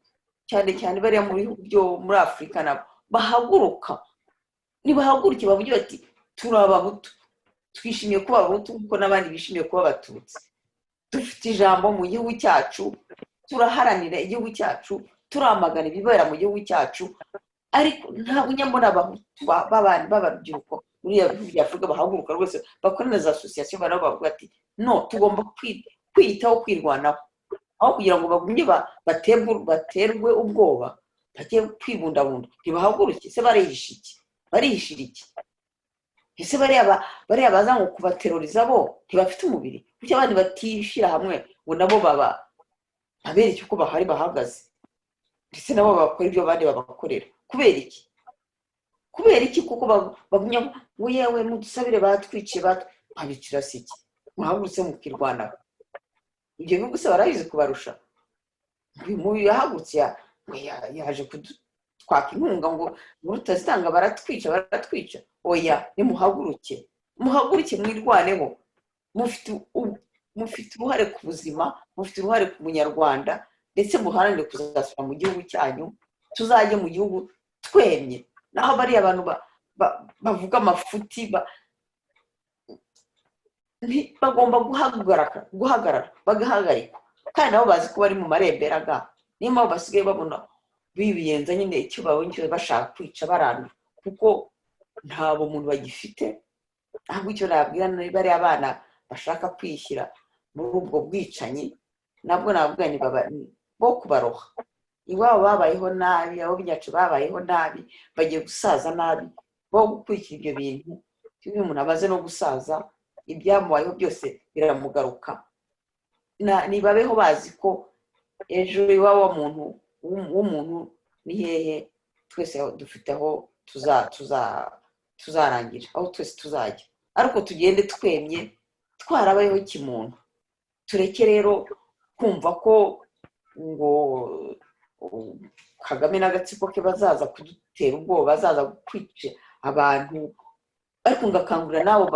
Speaker 2: cyane cyane bariya mu bihugu byo muri Afurika nabo bahaguruka, nibahaguruke bavuge bati turi abahutu, twishimiye kuba abahutu kuko n'abandi bishimiye kuba abatutsi, dufite ijambo mu gihugu cyacu, turaharanira igihugu cyacu, turamagana ibibera mu gihugu cyacu. Ariko ntabwo nyambona abahutu b'abarubyiruko muri ya bihugu bya Afurika bahaguruka rwose bakorana za association barabo bavuga ati no, tugomba kwiyitaho kwirwanaho, aho kugira ngo bagumye baterwe ubwoba bagiye kwibundabunda. Ntibahaguruke se barihishira iki? Ese bariya baza ngo kubateroriza bo ntibafite umubiri, kuko abandi batishira hamwe ngo nabo babereke uko bahari bahagaze, ndetse nabo bakora ibyo abandi babakorera. Kubera iki kuko bagumya ngo yewe mudusabire batwiciye babicira se iki? Muhagurutse mukirwanaho. Ibyo bihugu se barabizi kubarusha? Mu yahagurutse yaje twaka inkunga ngo murutazitanga baratwica. Oya, nimuhaguruke mwirwaneho, mufite uruhare ku buzima, mufite uruhare ku munyarwanda, ndetse muharanire kuzasubira mu gihugu cyanyu, tuzajye mu gihugu twemye. Naho bariya abantu bavuga amafuti bagomba guhagarara bagahagarikwa, kandi nabo bazi ko bari mu maremberaga. Niyo mpamvu basigaye babona bibiyenza nyine icyo babonye bashaka kwica barandura, kuko nta bumuntu bagifite. Ahubwo icyo nabwira bariya abana bashaka kwishyira muri ubwo bwicanyi, nabwo navuga ni bo kubaroha. Iwabo babayeho nabi, abo byacu babayeho nabi, bagiye gusaza nabi, bo gukurikira ibyo bintu. Iyo umuntu abaze no gusaza, ibyamubayeho byose biramugaruka. Nibabeho bazi ko ejo iwabo w'umuntu ni hehe, twese dufite aho tuzarangira, aho twese tuzajya. Ariko tugende twemye twarabayeho kimuntu. Tureke rero kumva ko ngo Kagame n'agatsiko ke bazaza kudutera ubwoba, bazaza kwica abantu ariko ngakangurira n'abo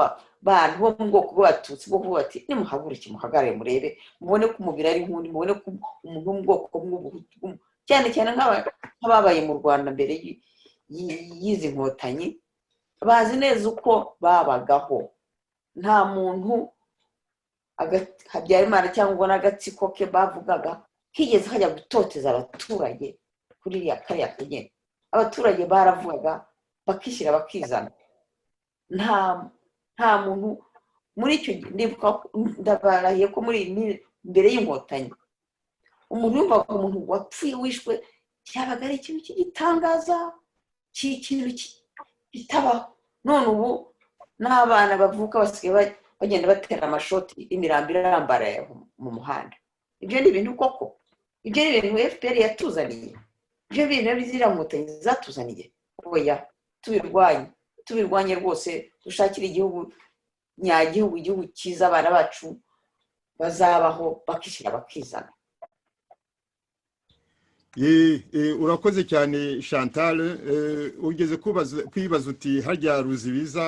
Speaker 2: bantu bo mu bwoko bw'abatutsi bwo kuvuga ati nimuhaguruke muhagarare murebe mubone ko umubiri ari nk'undi mubone ko umuntu wo mu bwoko bw'ubuhutu cyane cyane nk'ababaye mu Rwanda mbere y'izi nkotanyi bazi neza uko babagaho nta muntu Habyarimana cyangwa n'agatsiko ke bavugaga kigeze hajya gutoteza abaturage kuri kariya kageni abaturage baravugaga bakishyira bakizana nta muntu muri icyo ndibuka ndabarahiye ko muri mbere y'inkotanyi umuntu yumvaga umuntu wapfuye wishwe cyabaga ari ikintu cy'igitangaza cy'ikintu kitabaho none ubu n'abana bavuka basigaye bagenda batera amashoti imirambi irambaraye mu muhanda ibyo ni ibintu koko ibyo ni ibintu FPR yatuzaniye ibyo bintu bizira nkotanyi zatuzaniye oya tubirwanye rwose dushakira igihugu nyagihugu igihugu cyiza abana bacu bazabaho bakishyira bakizana.
Speaker 1: Urakoze cyane Chantal ugeze kwibaza uti harya Ruzibiza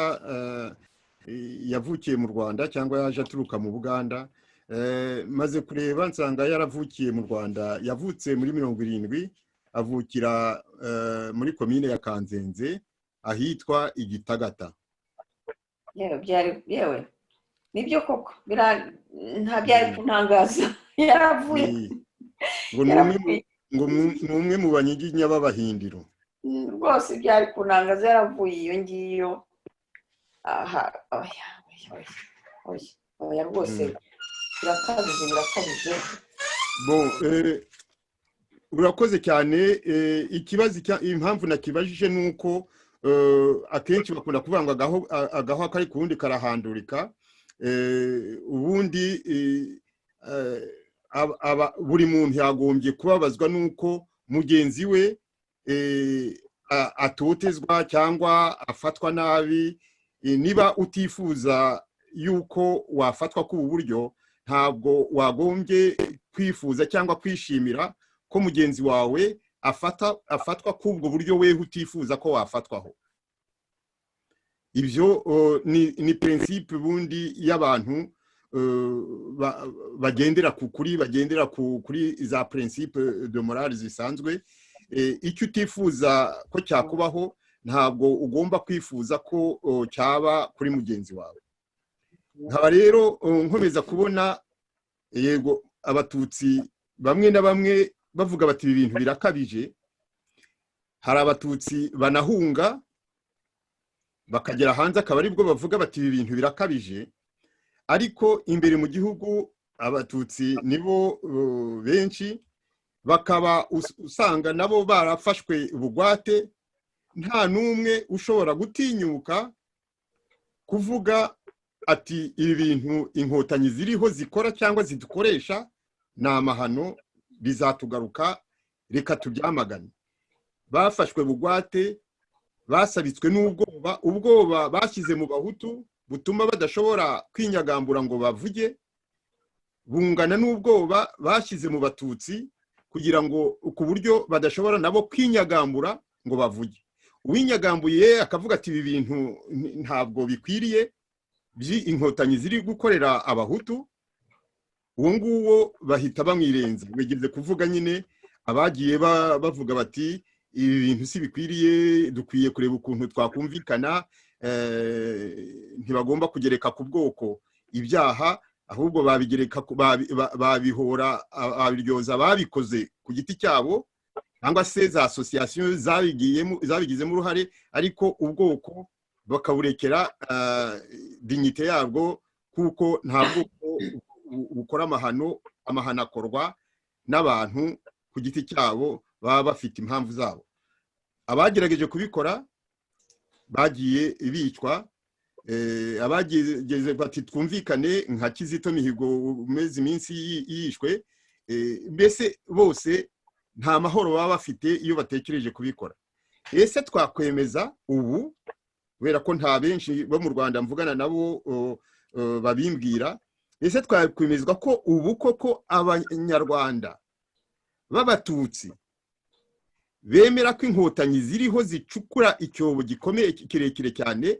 Speaker 1: yavukiye mu Rwanda cyangwa yaje aturuka mu Buganda maze kureba nsanga yaravukiye mu Rwanda yavutse muri 70 avukira muri komine ya Kanzenze ahitwa Igitagata.
Speaker 2: Yewe nibyo koko nta byari kuntangaza yaravuye
Speaker 1: ngo numwe mu banyiginya b'abahindiro
Speaker 2: rwose byari kuntangaza yaravuye iyo ngiyo oya rwose birakabije
Speaker 1: bon urakoze cyane ikibazo impamvu nakibajije nuko akenshi bakunda kuvuga ngo agaho kari kundi karahandurika ubundi buri muntu yagombye kubabazwa nuko mugenzi we atotezwa cyangwa afatwa nabi niba utifuza yuko wafatwa ku buryo ntabwo wagombye kwifuza cyangwa kwishimira ko mugenzi wawe afatwa kubwo buryo we utifuza ko wafatwaho. Ibyo ni principe bundi y'abantu bagendera kuri za principe de morale zisanzwe. Icyo utifuza ko cyakubaho ntabwo ugomba kwifuza ko cyaba kuri mugenzi wawe. Nkaba rero nkomeza kubona yego abatutsi bamwe na bamwe bavuga bati ibi bintu birakabije. Hari abatutsi banahunga bakagera hanze akaba aribwo bavuga bati ibi bintu birakabije, ariko imbere mu gihugu abatutsi nibo benshi bakaba usanga nabo barafashwe bugwate, nta numwe ushobora gutinyuka kuvuga ati ibi bintu inkotanyi ziriho zikora cyangwa zidukoresha ni amahano bizatugaruka reka tubyamagane. Bafashwe bugwate, basabitswe ubwoba bashyize mu bahutu butuma badashobora kwinyagambura ngo bavuge, bungana n'ubwoba bashyize mu batutsi kugira ngo ku buryo badashobora nabo kwinyagambura ngo bavuge. Uwinyagambuye akavuga ati ibi bintu ntabwo bikwiriye inkotanyi ziri gukorera abahutu, uwo nguwo bahita bamwirenza. Wigeze kuvuga nyine abagiye bavuga bati ibi bintu si bikwiriye, dukwiye kureba ukuntu twakumvikana, ntibagomba kugereka ku bwoko ibyaha, ahubwo babigereka babihora abiryoza babikoze ku giti cyabo cyangwa se za association zabigizemo uruhare, ariko ubwoko bakaburekera dignité yabwo kuko nta bwoko bukora amahano akorwa n'abantu ku giti cyabo baba bafite impamvu zabo. Abagerageje kubikora bagiye bicwa, abageze bati twumvikane nka Kizito Mihigo umeze iminsi yishwe, mbese bose nta mahoro baba bafite iyo batekereje kubikora. Ese twakwemeza ubu, kubera ko nta benshi bo mu Rwanda mvugana nabo babimbwira, ese twakwemezwa ko ubu koko abanyarwanda b'abatutsi bemera ko inkotanyi ziriho zicukura icyobo gikomeye kirekire cyane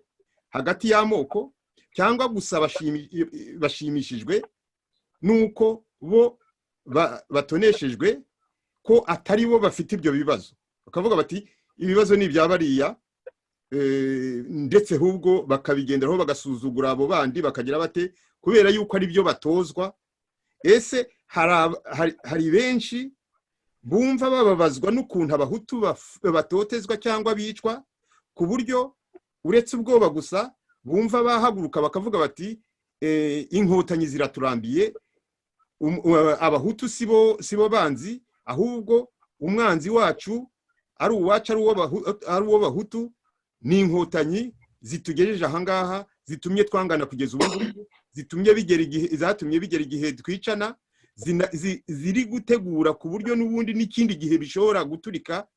Speaker 1: hagati y'amoko cyangwa gusa bashimishijwe nuko bo batoneshejwe ko atari bo bafite ibyo bibazo, bakavuga bati ibibazo ni ibyabariya, ndetse ahubwo bakabigenderaho bagasuzugura abo bandi bakagira bate kubera yuko ari byo batozwa. Ese hari benshi bumva bababazwa n'ukuntu abahutu batotezwa cyangwa bicwa, ku buryo uretse ubwoba gusa bumva bahaguruka bakavuga bati inkotanyi ziraturambiye, abahutu sibo banzi, ahubwo umwanzi wacu ari uwacu ari uwo bahutu, ni inkotanyi zitugejeje ahangaha, zitumye twangana kugeza ubu, zatumye bigera igihe twicana, ziri gutegura ku buryo n'ubundi n'ikindi gihe bishobora guturika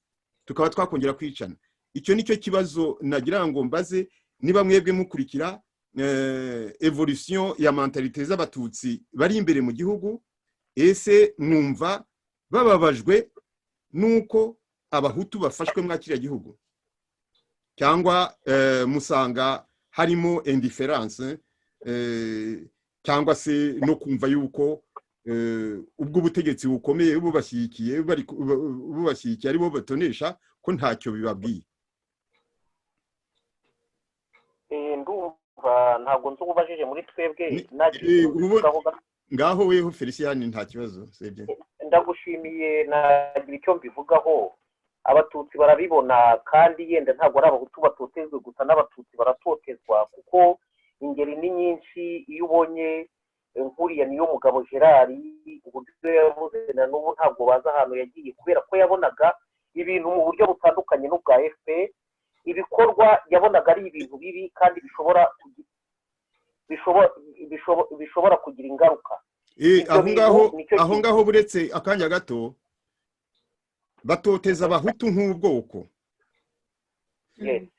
Speaker 1: tukaba twakongera kwicana. Icyo nicyo kibazo nagira ngo mbaze, niba mwebwe mukurikira evolution ya mentalite z'abatutsi bari imbere mu gihugu, ese mwumva bababajwe nuko abahutu bafashwe mwa kiriya gihugu, cyangwa musanga harimo indiference, cyangwa se no kumva yuko ubwo ubutegetsi bukomeye bubashyigikiye ari bo batonesha ko ntacyo bibabwiye?
Speaker 3: Ndumva ntabwo nzi ubajije muri twebwe.
Speaker 1: Ngaho weho Felicien, nta kibazo.
Speaker 3: Ndagushimiye, nagira icyo mbivugaho. Abatutsi barabibona, kandi yenda ntabwo ari abahutu batotezwe gusa, n'abatutsi baratotezwa, kuko ingeri ni nyinshi. Iyo ubonye nkuriya niyo mugabo Gerard, uburyo yavuze na n'ubu ntabwo bazi ahantu yagiye, kubera ko yabonaga ibintu mu buryo butandukanye n'ubwa FPR. Ibikorwa yabonaga ari ibintu bibi kandi bishobora kugira ingaruka.
Speaker 1: Aho ngaho buretse akanya gato, batoteza abahutu nk'ubwoko,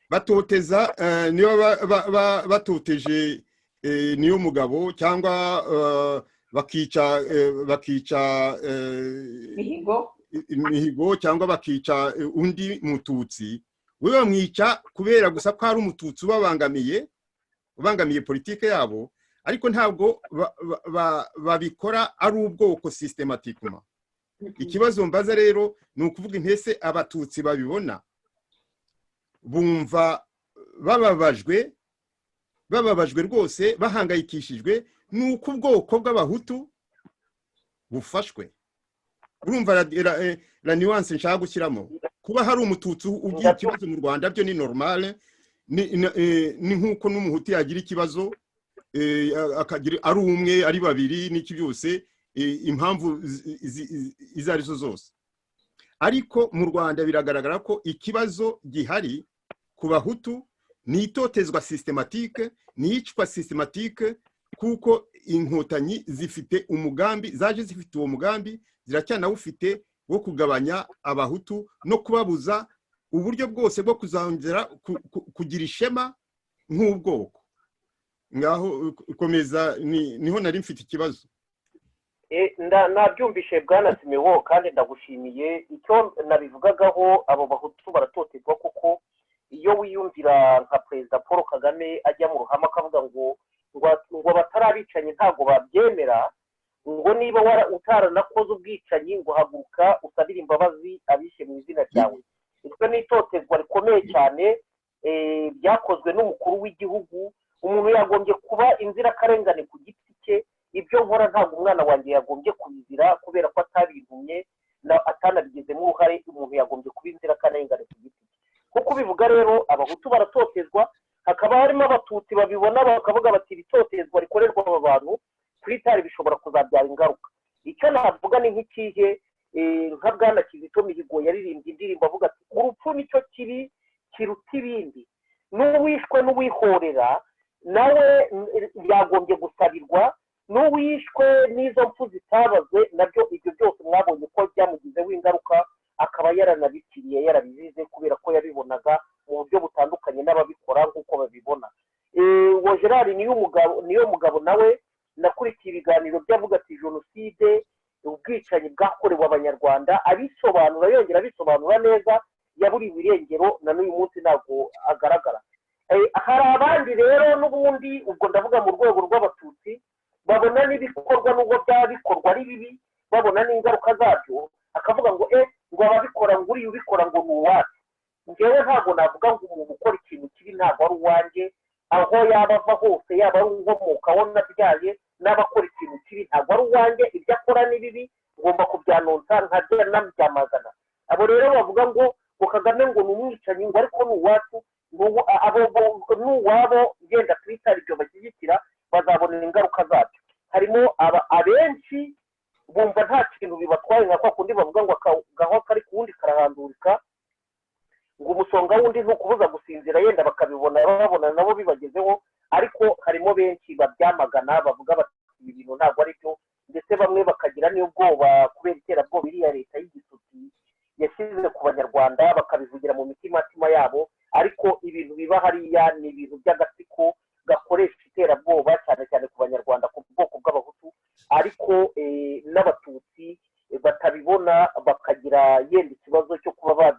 Speaker 1: batoteza niyo batoteje niyo mugabo, cyangwa bakica Mihigo, cyangwa bakica undi mututsi, we bamwica kubera gusa ko ari umututsi ubangamiye politike yabo, ariko ntabwo babikora ari ubwoko systematiquement. Ikibazo mbaza rero ni ukuvuga intese abatutsi babibona, bumva bababajwe rwose, bahangayikishijwe nuko ubwoko bw'abahutu bufashwe. Urumva la nuance nshaka gushyiramo, kuba hari umututsi ugiye ikibazo mu Rwanda byo ni normal, ni nkuko n'umuhutu yagira ikibazo akagira ari umwe ari babiri n'iki byose, impamvu izo arizo zose. Ariko mu Rwanda biragaragara ko ikibazo gihari ku bahutu ni itotezwa systematique, ni icwa systematique, kuko inkotanyi zifite umugambi, zaje zifite uwo mugambi, ziracyanawufite wo kugabanya abahutu no kubabuza uburyo bwose bwo kuzongera kugira ishema nk'ubwoko. Ngaho komeza, niho nari mfite ikibazo.
Speaker 3: Nabyumvishe Bwana Simewo, kandi ndagushimiye. Icyo nabivugagaho, abo bahutu baratotezwa, kuko iyo wiyumvira nka Perezida Paul Kagame ajya mu ruhame akavuga ngo batarabicanyi ntabwo babyemera, ngo niba utaranakoze ubwicanyi ngo haguruka usabire imbabazi abishe mu izina ryawe. Iryo ni itotezwa rikomeye cyane byakozwe n'umukuru w'igihugu. Umuntu yagombye kuba inzirakarengane ku giti cye. Ibyo nkora ntabwo umwana wanjye yagombye kubizira, kubera ko atabintumye atanabigizemo uruhare. Umuntu yagombye kuba inzirakarengane ku giti cye. Kuko bivuga rero abahutu baratotezwa, hakaba harimo abatutsi babibona bakavuga bati itotezwa rikorerwa aba bantu kuri tari bishobora kuzabyara ingaruka. Icyo navuga ni nk'ikihe, nka Bwana Kizito Mihigo yaririmbye indirimbo avuga ati urupfu nicyo kibi kiruta ibindi, n'uwishwe n'uwihorera nawe yagombye gusabirwa, n'uwishwe n'izo mpfu zitabazwe nabyo. Ibyo byose mwabonye ko byamugizeho ingaruka, akaba yaranabikiriye yarabizize, kubera ko yabibonaga mu buryo butandukanye n'ababikora nk'uko babibona. Uwo Gerard niyo mugabo nawe nakurikiye ibiganiro byavuga ati jenoside, ubwicanyi bwakorewe abanyarwanda, abisobanura, yongera abisobanura neza, yaburiwe irengero, na n'uyu munsi ntabwo agaragara. hari abandi rero n'ubundi ubwo ndavuga mu rwego rw'abatutsi babona n'ibikorwa n'ubwo byaba bikorwa ari bibi babona n'ingaruka zabyo akavuga ngo ngo ababikora ngo uriya ubikora ngo ni uwacu njyewe ntabwo navuga ngo umuntu ukora ikintu kibi ntabwo ari uwanjye aho yaba ava hose yaba ari inkomoka aho nabyaye n'abakora ikintu kibi ntabwo ari uwanjye ibyo akora ni bibi ngomba kubyanonsa nkajya nabyamagana abo rero bavuga ngo Kagame ngo ni umwicanyi ngo ariko ni uwacu n'uwabo genda twita ibyo bashyigikira bazabonera ingaruka zabyo harimo abenshi bumva nta kintu bibatwaye nka kwa kundi bavuga ngo agaho kari ku wundi karahandurika ngo umusonga wundi ntukubuza gusinzira yenda bakabibona babona nabo bibagezeho ariko harimo benshi babyamagana bavuga bati ibi bintu ntabwo ari byo ndetse bamwe bakagira n'ubwoba kubera iterabwoba iriya leta y'igisuti yashyize ku banyarwanda bakabivugira mu mitima yabo ariko ibintu biba hariya ni ibintu by'agatsiko gakoresha iterabwoba cyane cyane ku banyarwanda ku bwoko bw'abahutu ariko n'abatutsi batabibona bakagira yenda ikibazo cyo kuba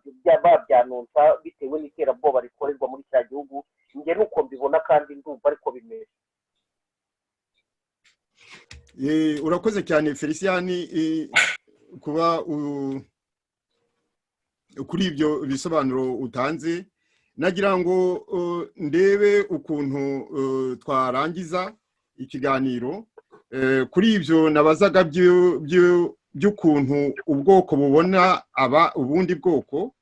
Speaker 3: babyanonsa bitewe n'iterabwoba rikorerwa muri cya gihugu njye nuko mbibona kandi ndumva ariko bimeze.
Speaker 1: Urakoze cyane Felicien kuba kuri ibyo bisobanuro utanze nagira ngo ndebe ukuntu twarangiza ikiganiro kuri ibyo nabazaga by'ukuntu ubwoko bubona ubundi bwoko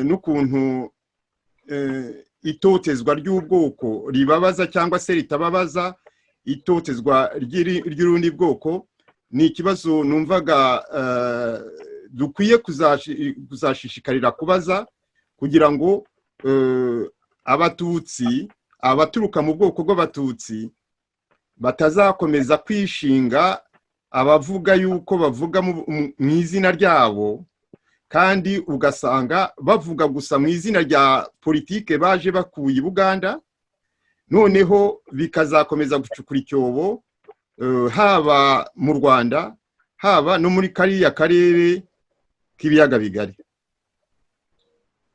Speaker 1: n'ukuntu itotezwa ry'ubwoko ribabaza cyangwa se ritababaza itotezwa ry'urundi bwoko ni ikibazo numvaga dukwiye kuzashishikarira kubaza kugira ngo abatutsi abaturuka mu bwoko bw'abatutsi batazakomeza kwishinga abavuga yuko bavuga mu izina ryabo kandi ugasanga bavuga gusa mu izina rya politike baje bakuye i Buganda noneho bikazakomeza gucukura icyobo haba mu Rwanda haba no muri kariya karere k'ibiyaga bigari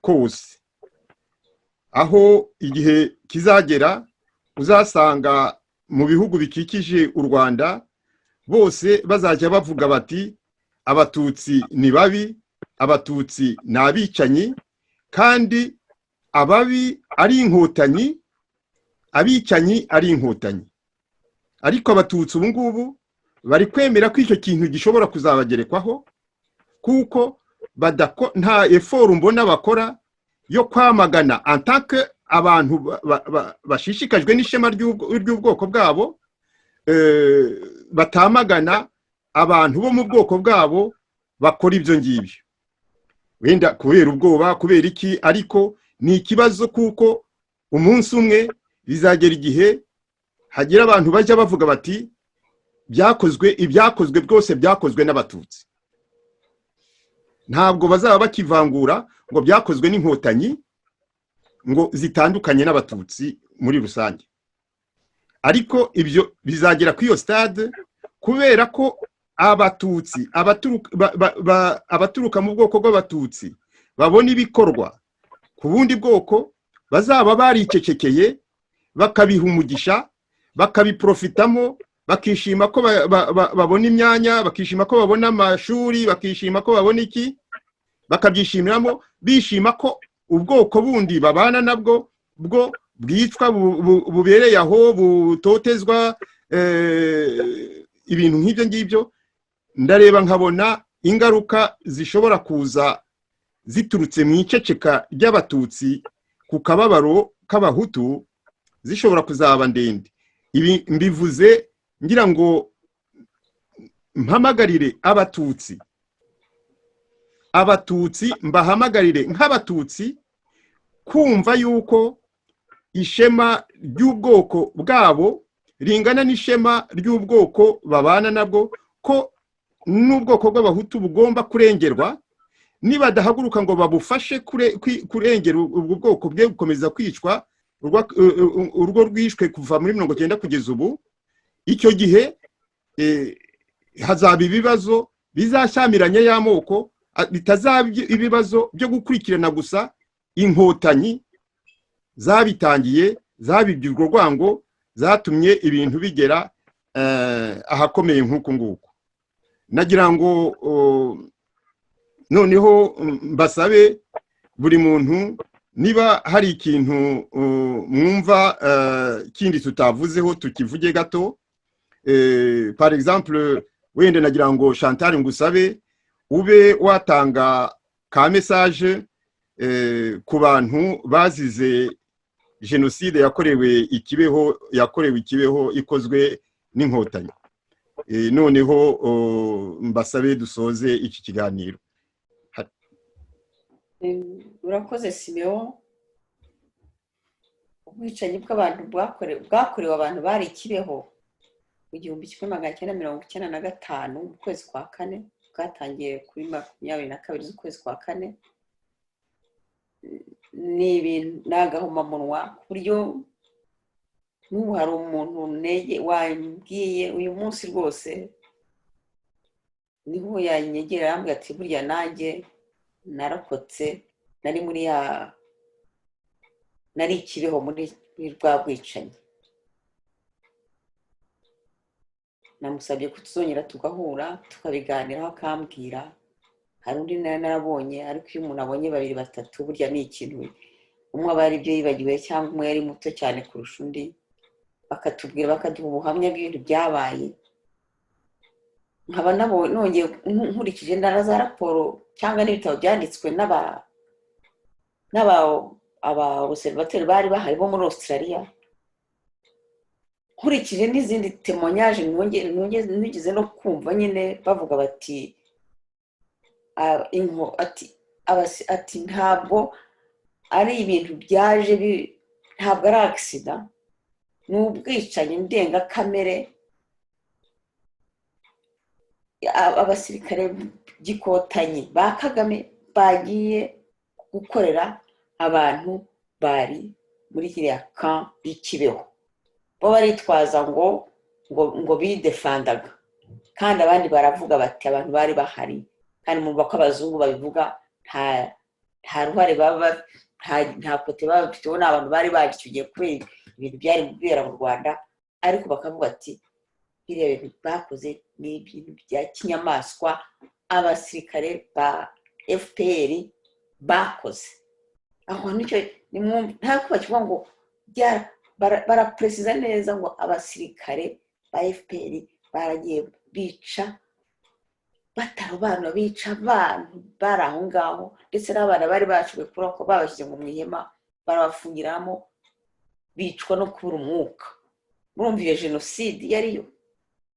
Speaker 1: kose aho igihe kizagera uzasanga mu bihugu bikikije u Rwanda bose bazajya bavuga bati abatutsi ni babi abatutsi ni abicanyi kandi ababi ari inkotanyi abicanyi ari inkotanyi ariko abatutsi ubu ngubu bari kwemera ko icyo kintu gishobora kuzabagerekwaho kuko nta effort mbona bakora yo kwamagana antake abantu bashishikajwe n'ishema ry'ubwoko bwabo batamagana abantu bo mu bwoko bwabo bakora ibyo ngibyo wenda kubera ubwoba kubera iki ariko ni ikibazo kuko umunsi umwe bizagera igihe hagira abantu bajya bavuga bati ibyakozwe byose byakozwe n'abatutsi ntabwo bazaba bakivangura ngo byakozwe n'inkotanyi ngo zitandukanye n'abatutsi muri rusange ariko ibyo bizagera kuri iyo stade kubera ko abatutsi abaturuka mu bwoko bw'abatutsi babona ibikorwa ku bundi bwoko bazaba baricecekeye bakabiha umugisha bakabiprofitamo bakishima ko babona imyanya bakishima ko babona amashuri bakishima ko babona iki bakabyishimiramo bishima ko ubwoko bundi babana nabwo bwo bwicwa bubereye aho butotezwa ibintu nk'ibyo ngibyo ndareba nkabona ingaruka zishobora kuza ziturutse mu iceceka ry'abatutsi ku kababaro k'abahutu zishobora kuzaba ndende ibi mbivuze ngira ngo mpamagarire abatutsi mbahamagarire nk'abatutsi kumva yuko ishema ry'ubwoko bwabo ringana n'ishema ry'ubwoko babana nabwo ko n'ubwoko bw'abahutu bugomba kurengerwa nibadahaguruka ngo babufashe kurengera ubwo bwoko bwe gukomeza kwicwa urwo rwishwe kuva muri 1990 kugeza ubu icyo gihe hazaba ibibazo bizashyamiranya y'amoko bitazaba ibibazo byo gukurikirana gusa inkotanyi zabitangiye zabibye urwo rwango zatumye ibintu bigera ahakomeye nk'uku nguku. Nagira ngo noneho mbasabe buri muntu niba hari ikintu mwumva kindi tutavuzeho tukivuge gato. Par exemple wende nagira ngo Chantal ngusabe ube watanga ka message ku bantu bazize jenoside yakorewe ikibeho ikozwe n'inkotanyi. Noneho mbasabe dusoze iki kiganiro.
Speaker 2: Urakoze Simeon. Ubwicanyi bw'abantu bwakorewe abantu bari Kibeho mu 1995 mu kwezi kwa kane, bwatangiye kuri 22 z'ukwezi kwa kane. Ni ibintu nagahomamunwa ku buryo n'ubu hari umuntu wambwiye uyu munsi rwose niho yanyegera arambwira ati burya nanjye narokotse nari Kibeho muri rwa bwicanyi. Namusabye ko tuzongera tugahura tukabiganiraho akambwira. Hari undi narabonye, ariko iyo umuntu abonye babiri batatu burya ni ikintu umwe aba ari byo yibagiwe cyangwa umwe yari muto cyane kurusha undi, bakatubwira bakaduha ubuhamya bw'ibintu byabaye. Nkaba nongeye nkurikije za raporo cyangwa n'ibitabo byanditswe observateurs bari bahari bo muri Australia, nkurikije n'izindi témoignages nigeze no kumva nyine bavuga bati ati ntabwo ari ibintu byaje ntabwo ari accident, ni ubwicanyi ndengakamere abasirikare gikotanyi ba Kagame bagiye gukorera abantu bari muri kiriya camp y'Ikibeho. Bo baritwaza ngo bidefandaga, kandi abandi baravuga bati abantu bari bahari, kandi mu bako abazungu babivuga nta ruhare baba nta kote baba bafiteho, n'abantu bari bagiye kubera ibintu byari bibera mu Rwanda, ariko bakavuga ati biriya bintu bakoze ni ibintu bya kinyamaswa abasirikare ba FPR bakoze. Aho nicyo ntabwo bakivuga ngo barapresiza neza ngo abasirikare ba FPR baragiye bica batarobanura, bica abantu bari aho ngaho, ndetse n'abana bari bashoboye kubura ko babashyize mu ihema barabafungiramo bicwa no kubura umwuka. Murumva iyo jenoside yariyo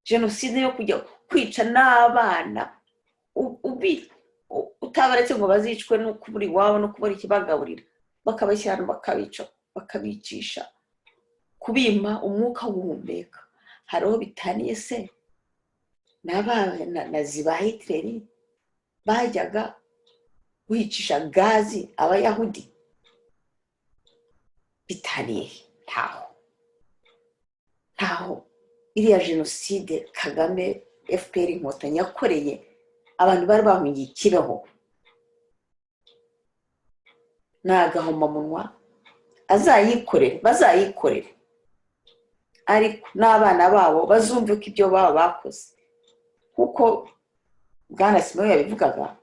Speaker 2: jenoside yo kujya kwica n'abana utabaretse ngo bazicwe no kubura iwabo no kubura ikibagaburira, bakabashyirana bakabica bakabicisha kubima umwuka guhumeka. Hariho bitaniye se n'abanazi ba Hitler bajyaga wicisha gazi abayahudi? Bitaniye ntaho. Iriya jenoside Kagame FPR inkotanyi yakoreye abantu bari bahungiye Kibeho nagahomamunwa, bazayikorere, ariko n'abana babo bazumve ko ibyo baba bakoze. Kuko Bwana Simeon yabivugaga,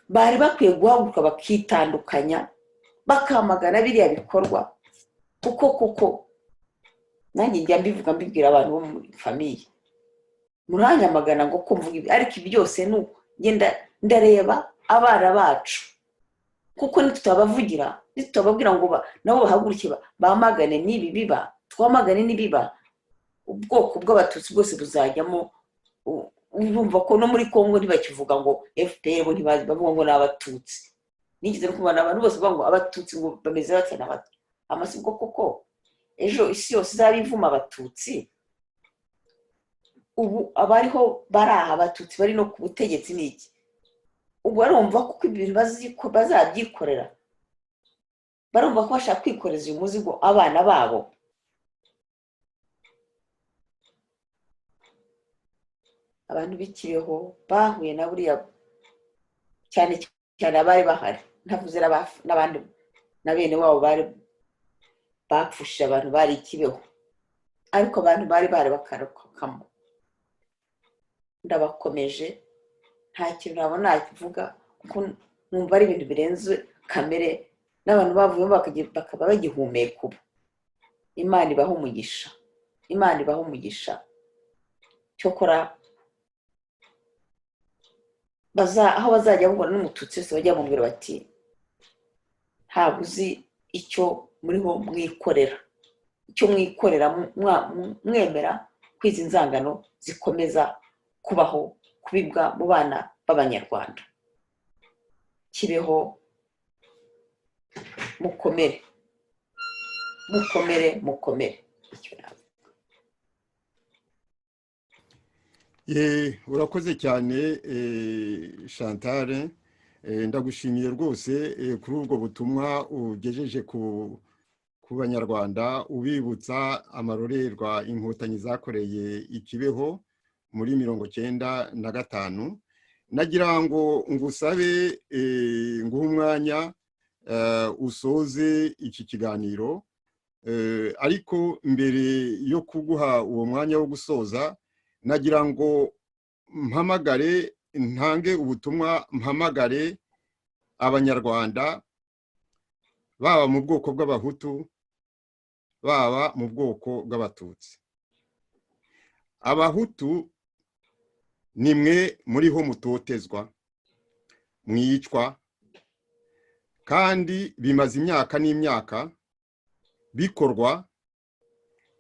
Speaker 2: bari bakwiye guhaguruka bakitandukanya bakamagana biriya bikorwa. kuko nanjye njya mbivuga mbibwira abantu bo muri famiye, muranyamagana ngo kumvuga ibi, ariko ibi byose ngenda ndareba abana bacu, kuko nitutabavugira nitubabwira ngo nabo bahaguruke bamagane n'ibi biba, twamagane n'ibiba, ubwoko bw'abatutsi bwose buzajyamo. Urumva ko no muri Kongo ntibakivuga ngo FPR bo ntibavuga ngo n'abatutsi. Nigeze kubona abantu bose bavuga ngo abatutsi ngo bameze batya n'abato. Amasibwo koko ejo isi yose izabivuma abatutsi. Ubu abariho baraha abatutsi bari no ku butegetsi n'iki, ubwo barumva kuko ibintu bazabyikorera, barumva ko bashaka kwikoreza uyu muzigo abana babo. Abantu b'Ikibeho bahuye na buriya cyane abari bahari, ntavuze n'abandi na bene wabo bari bapfushije abantu bari Kibeho ariko abantu bari bakarokokamo. Ndabakomeje nta kintu nabona nakivuga kuko numva ari ibintu birenze kamere n'abantu bavuyemo bakaba bagihumeka ubu. Imana ibaho umugisha, Imana ibaho umugisha. Cyokora aho bazajya babona n'umututsi wese bajya bamubwira bati ntabwo uzi icyo muriho mwikorera, icyo mwikorera mwemera ko izi nzangano zikomeza kubaho kubibwa mu bana b'Abanyarwanda. Kibeho, mukomere mukomere mukomere.
Speaker 1: Urakoze cyane Chantal, ndagushimiye rwose kuri ubwo butumwa ugejeje ku banyarwanda ubibutsa amarorerwa inkotanyi zakoreye i Kibeho muri 1995. Nagira ngo ngusabe nguhe umwanya usoze iki kiganiro, ariko mbere yo kuguha uwo mwanya wo gusoza nagira ngo ntange ubutumwa, mpamagare abanyarwanda baba mu bwoko bw'Abahutu baba mu bwoko bw'Abatutsi. Abahutu nimwe muriho mutotezwa, mwicwa, kandi bimaze imyaka n'imyaka bikorwa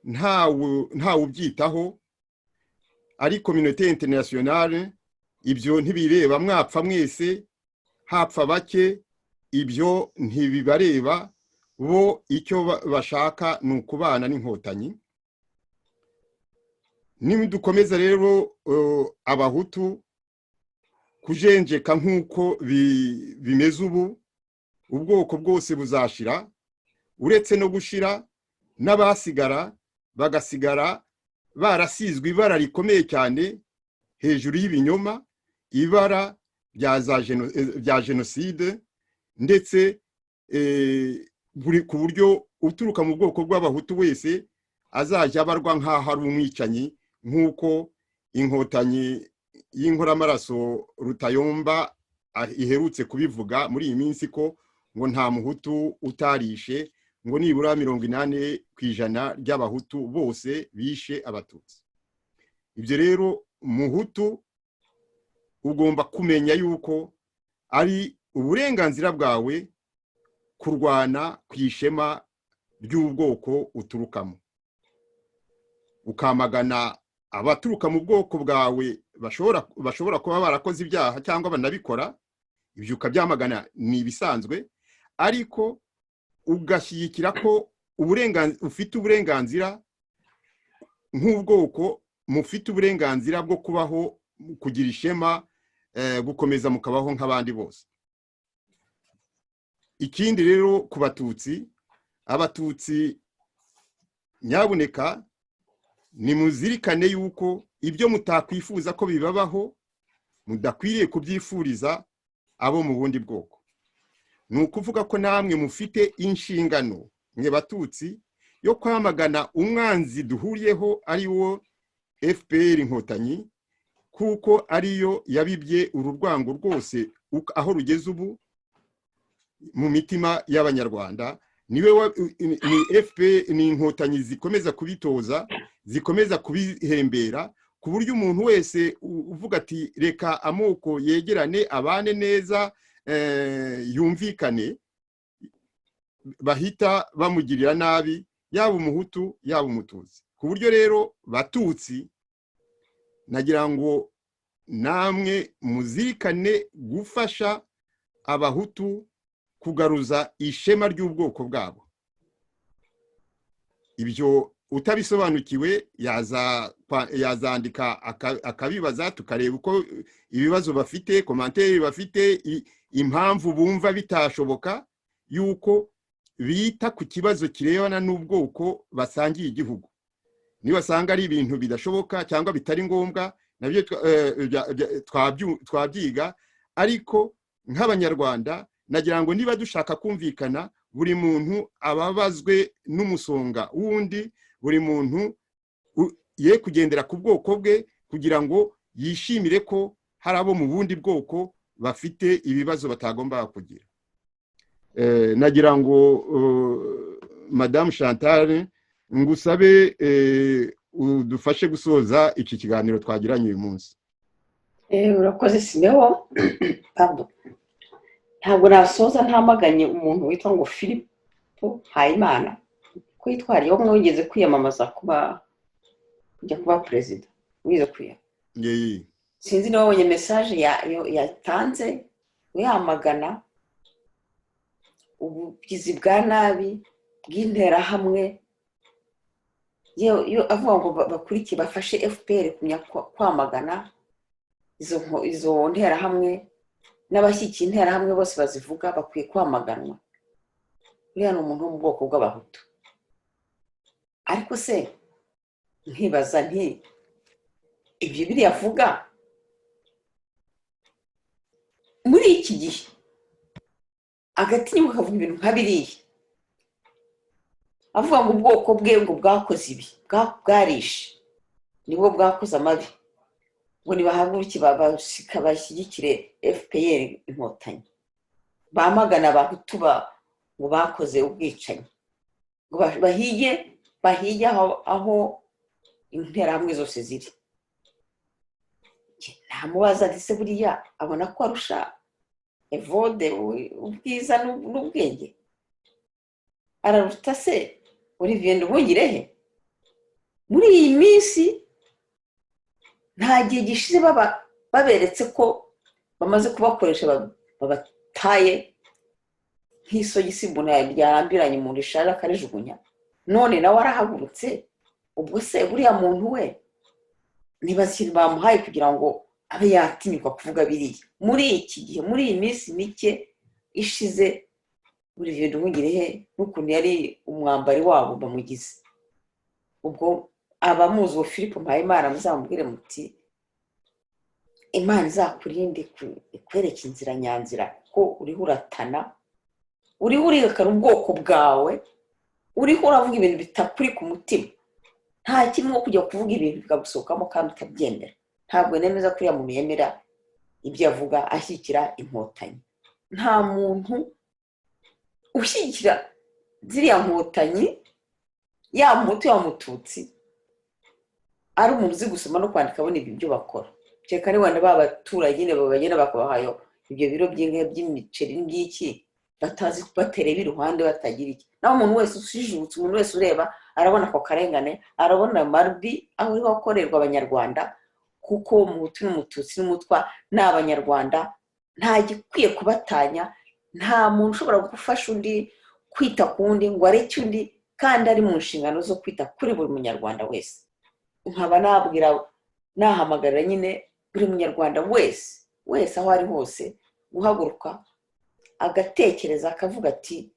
Speaker 1: ntawe ubyitaho, ari communauté internationale ibyo ntibireba. Mwapfa mwese, hapfa bake, ibyo ntibibareba. Bo icyo bashaka ni ukubana n'inkotanyi. Nidukomeza rero Abahutu kujenjeka nk'uko bimeze ubu, ubwoko bwose buzashira. Uretse no gushira, n'abasigara bagasigara barasizwe ibara rikomeye cyane hejuru y'ibinyoma, ibara rya jenoside, ndetse ku buryo uturuka mu bwoko bw'Abahutu wese azajya abarwa nk'aho ari umwicanyi, nk'uko inkotanyi y'inkoramaraso Rutayomba iherutse kubivuga muri iyi minsi, ko ngo nta Muhutu utarishe, ngo nibura 80% ry'Abahutu bose bishe Abatutsi. Ibyo rero Muhutu ugomba kumenya yuko ari uburenganzira bwawe kurwana ku ishema ry'ubwoko uturukamo, ukamagana abaturuka mu bwoko bwawe bashobora kuba barakoze ibyaha cyangwa banabikora. Ibyo ukabyamagana ni ibisanzwe, ariko ugashyigikira ko ufite uburenganzira nk'ubwoko, mufite uburenganzira bwo kubaho, kugira ishema, gukomeza mukabaho nk'abandi bose. Ikindi rero ku Abatutsi nyabuneka nimuzirikane yuko ibyo mutakwifuza ko bibabaho mudakwiriye kubyifuriza abo mu bundi bwoko. Ni ukuvuga ko namwe mufite inshingano mwe Batutsi yo kwamagana umwanzi duhuriyeho ari wo FPR Inkotanyi, kuko ariyo yabibye ururwango rwose aho rugeze ubu mu mitima y'Abanyarwanda. Ni FPR ni Inkotanyi zikomeza kubitoza, zikomeza kubihembera, ku buryo umuntu wese uvuga ati reka amoko yegerane abane neza, yumvikane, bahita bamugirira nabi, yaba Umuhutu yaba Umututsi. Ku buryo rero Batutsi, nagira ngo namwe muzirikane gufasha Abahutu kugaruza ishema ry'ubwoko bwabo. Ibyo utabisobanukiwe yazandika akabibaza, tukareba uko ibibazo bafite, commentaire bafite, impamvu bumva bitashoboka yuko bita ku kibazo kirebana n'ubwoko basangiye igihugu. Nibasanga ari ibintu bidashoboka cyangwa bitari ngombwa, nabyo twabyiga. Ariko nk'Abanyarwanda nagira ngo niba dushaka kumvikana, buri muntu ababazwe n'umusonga wundi, buri muntu ye kugendera ku bwoko bwe kugira ngo yishimire ko hari abo mu bundi bwoko bafite ibibazo batagomba kugira. Nagira ngo Madame Chantal ngusabe udufashe gusoza iki kiganiro twagiranye uyu munsi.
Speaker 2: Urakoze Simeho. Pardon. Ntabwo nasoza ntamaganye umuntu witwa ngo Filipo Mpayimana ko yitwariye wo mwigeze kwiyamamaza kujya kuba perezida. Wize kwiya. Sinzi niba wabonye message yatanze uyamagana ubugizi bwa nabi bw'interahamwe yo avuga ngo bakurikiye bafashe FPR kumya kwamagana izo nterahamwe n'abashyikiye interahamwe bose bazivuga bakwiye kwamaganwa. Uriya ni umuntu wo mu bwoko bw'abahutu. Ariko se nkibaza nti ibyo biriya avuga muri iki gihe agatinyuka akavuga ibintu nka biriya, avuga ngo ubwoko bwe ngo bwakoze ibi bwarishe nibwo bwakoze amabi, ngo nibahaguruke bashyigikire FPR inkotanyi, bamagana abahutu ngo bakoze ubwicanyi, ngo bahige aho interahamwe zose ziri. Ntamubaza ati se buriya abona ko arusha Evode ubwiza n'ubwenge? Araruta se Olivier Nduhungirehe? Muri iyi minsi nta gihe gishize baberetse ko bamaze kubakoresha babataye nk'isogisi umuntu ryarambiranye umuntu rishaje akarijugunya, none nawe arahagurutse. Ubwo se buriya muntu we ntibashyira bamuhaye kugira ngo abe yatinyuka kuvuga biriya muri iki gihe, muri iyi minsi mike ishize. Olivier Nduhungirehe n'ukuntu yari umwambari wabo bamugize. Ubwo abamuzi uwo Filipo Mpayimana muzamubwire muti Imana izakurinde ikwereka inzira nyanzira, ko uriho uratana, uriho urihakana ubwoko bwawe, uriho uravuga ibintu bitakuri ku mutima. Nta kimwe nko kujya kuvuga ibintu bikagusohokamo kandi utabyemera. Ntabwo nemeza ko uriya muntu yemera ibyo avuga ashyigikira inkotanyi. Nta muntu ushyigikira ziriya nkotanyi yaba umuhutu yaba umututsi ari umuntu uzi gusoma no kwandika abona ibyo bakora. Cyeka ni wanda b'abaturage nyine babagenda bakabahayo ibyo biro by'inka by'imiceri n'iki batazi kubaterera iruhande batagira iki. Naho umuntu wese usijutse, umuntu wese ureba arabona ko karengane, arabona marbi aho uriho akorerwa abanyarwanda, kuko umuhutu n'umututsi n'umutwa n'abanyarwanda nta gikwiye kubatanya. Nta muntu ushobora gufasha undi kwita ku wundi ngo areke undi kandi ari mu nshingano zo kwita kuri buri munyarwanda wese. Nkaba nahamagarira nyine buri munyarwanda wese aho ari hose guhaguruka agatekereza akavuga ati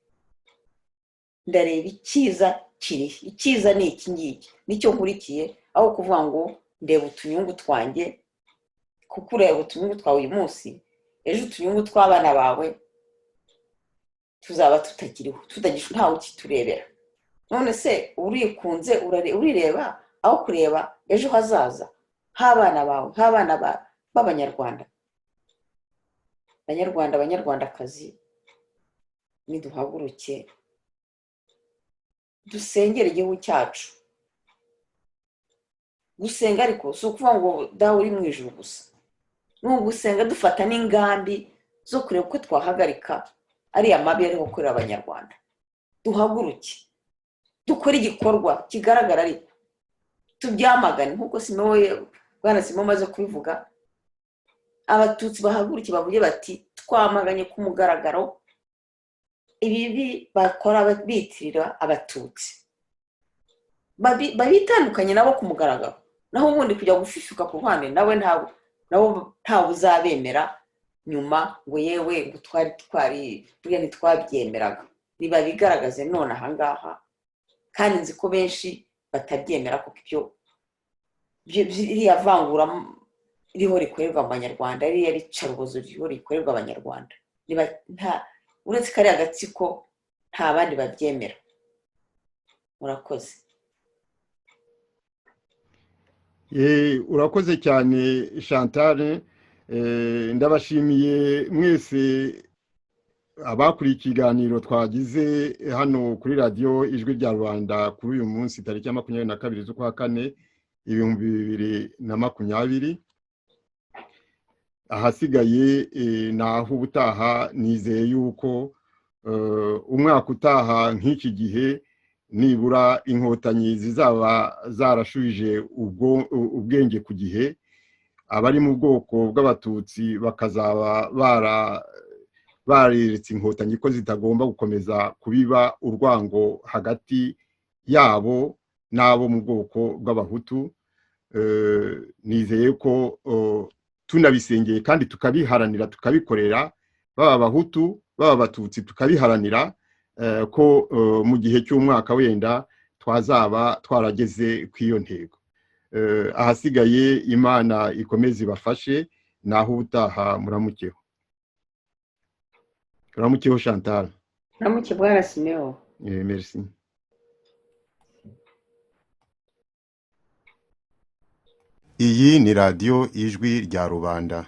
Speaker 2: ndareba icyiza kirihe, icyiza ni iki ngiki nicyo nkurikiye, aho kuvuga ngo ndeba utunyungu twanjye, kuko ureba utunyungu twawe uyu munsi, ejo utunyungu tw'abana bawe tuzaba tutakiriho, ntawe ukiturebera. None se urikunze urireba aho kureba ejo hazaza h'abana bawe, h'abana b'abanyarwanda. Banyarwandakazi, niduhaguruke dusengere igihugu cyacu. Gusenga ariko si ukuvuga ngo dawe uri mu ijuru gusa, ni ugusenga dufata n'ingambi zo kureba uko twahagarika ariya mabi ariho gukorera abanyarwanda. Duhaguruke dukore igikorwa kigaragara, ariko tubyamagane nk'uko Bwana Simeho amaze kubivuga. Abatutsi bahaguruke bavuge bati twamaganye ku mugaragaro ibibi bakora bitirira abatutsi, babitandukanye nabo ku mugaragaro. Naho ubundi kujya gufishuka ku ruhande nawe ntawe uzabemera nyuma ngo yewe ngo buriya ntitwabyemeraga. Niba bigaragaze none ahangaha, kandi nzi ko benshi batabyemera kuko ibyo iriya vangura ririho rikorerwa abanyarwanda, ririya ricarubozo ririho rikorerwa abanyarwanda, uretse kariya agatsiko nta bandi babyemera. Murakoze.
Speaker 1: Urakoze cyane Chantal, ndabashimiye mwese abakuriye ikiganiro twagize hano kuri radiyo ijwi rya Rwanda kuri uyu munsi tariki ya 22 z'ukwa kane 2020. Ahasigaye naho ubutaha nizeye yuko umwaka utaha nk'iki gihe nibura inkotanyi zizaba zarashubije ubwenge ku gihe, abari mu bwoko bw'abatutsi bakazaba bareretse inkotanyi ko zitagomba gukomeza kubiba urwango hagati yabo n'abo mu bwoko bw'abahutu. Nizeye ko tunabisengeye kandi tukabiharanira tukabikorera, baba abahutu baba abatutsi tukabiharanira ko mu gihe cy'umwaka wenda twazaba twarageze kw'iyo ntego. Ahasigaye Imana ikomeze ibafashe, naho ubutaha muramukeho. Muramukeho Chantal.
Speaker 2: Muramuke Bwana Simeon.
Speaker 1: Merci. Iyi ni radiyo ijwi rya Rubanda.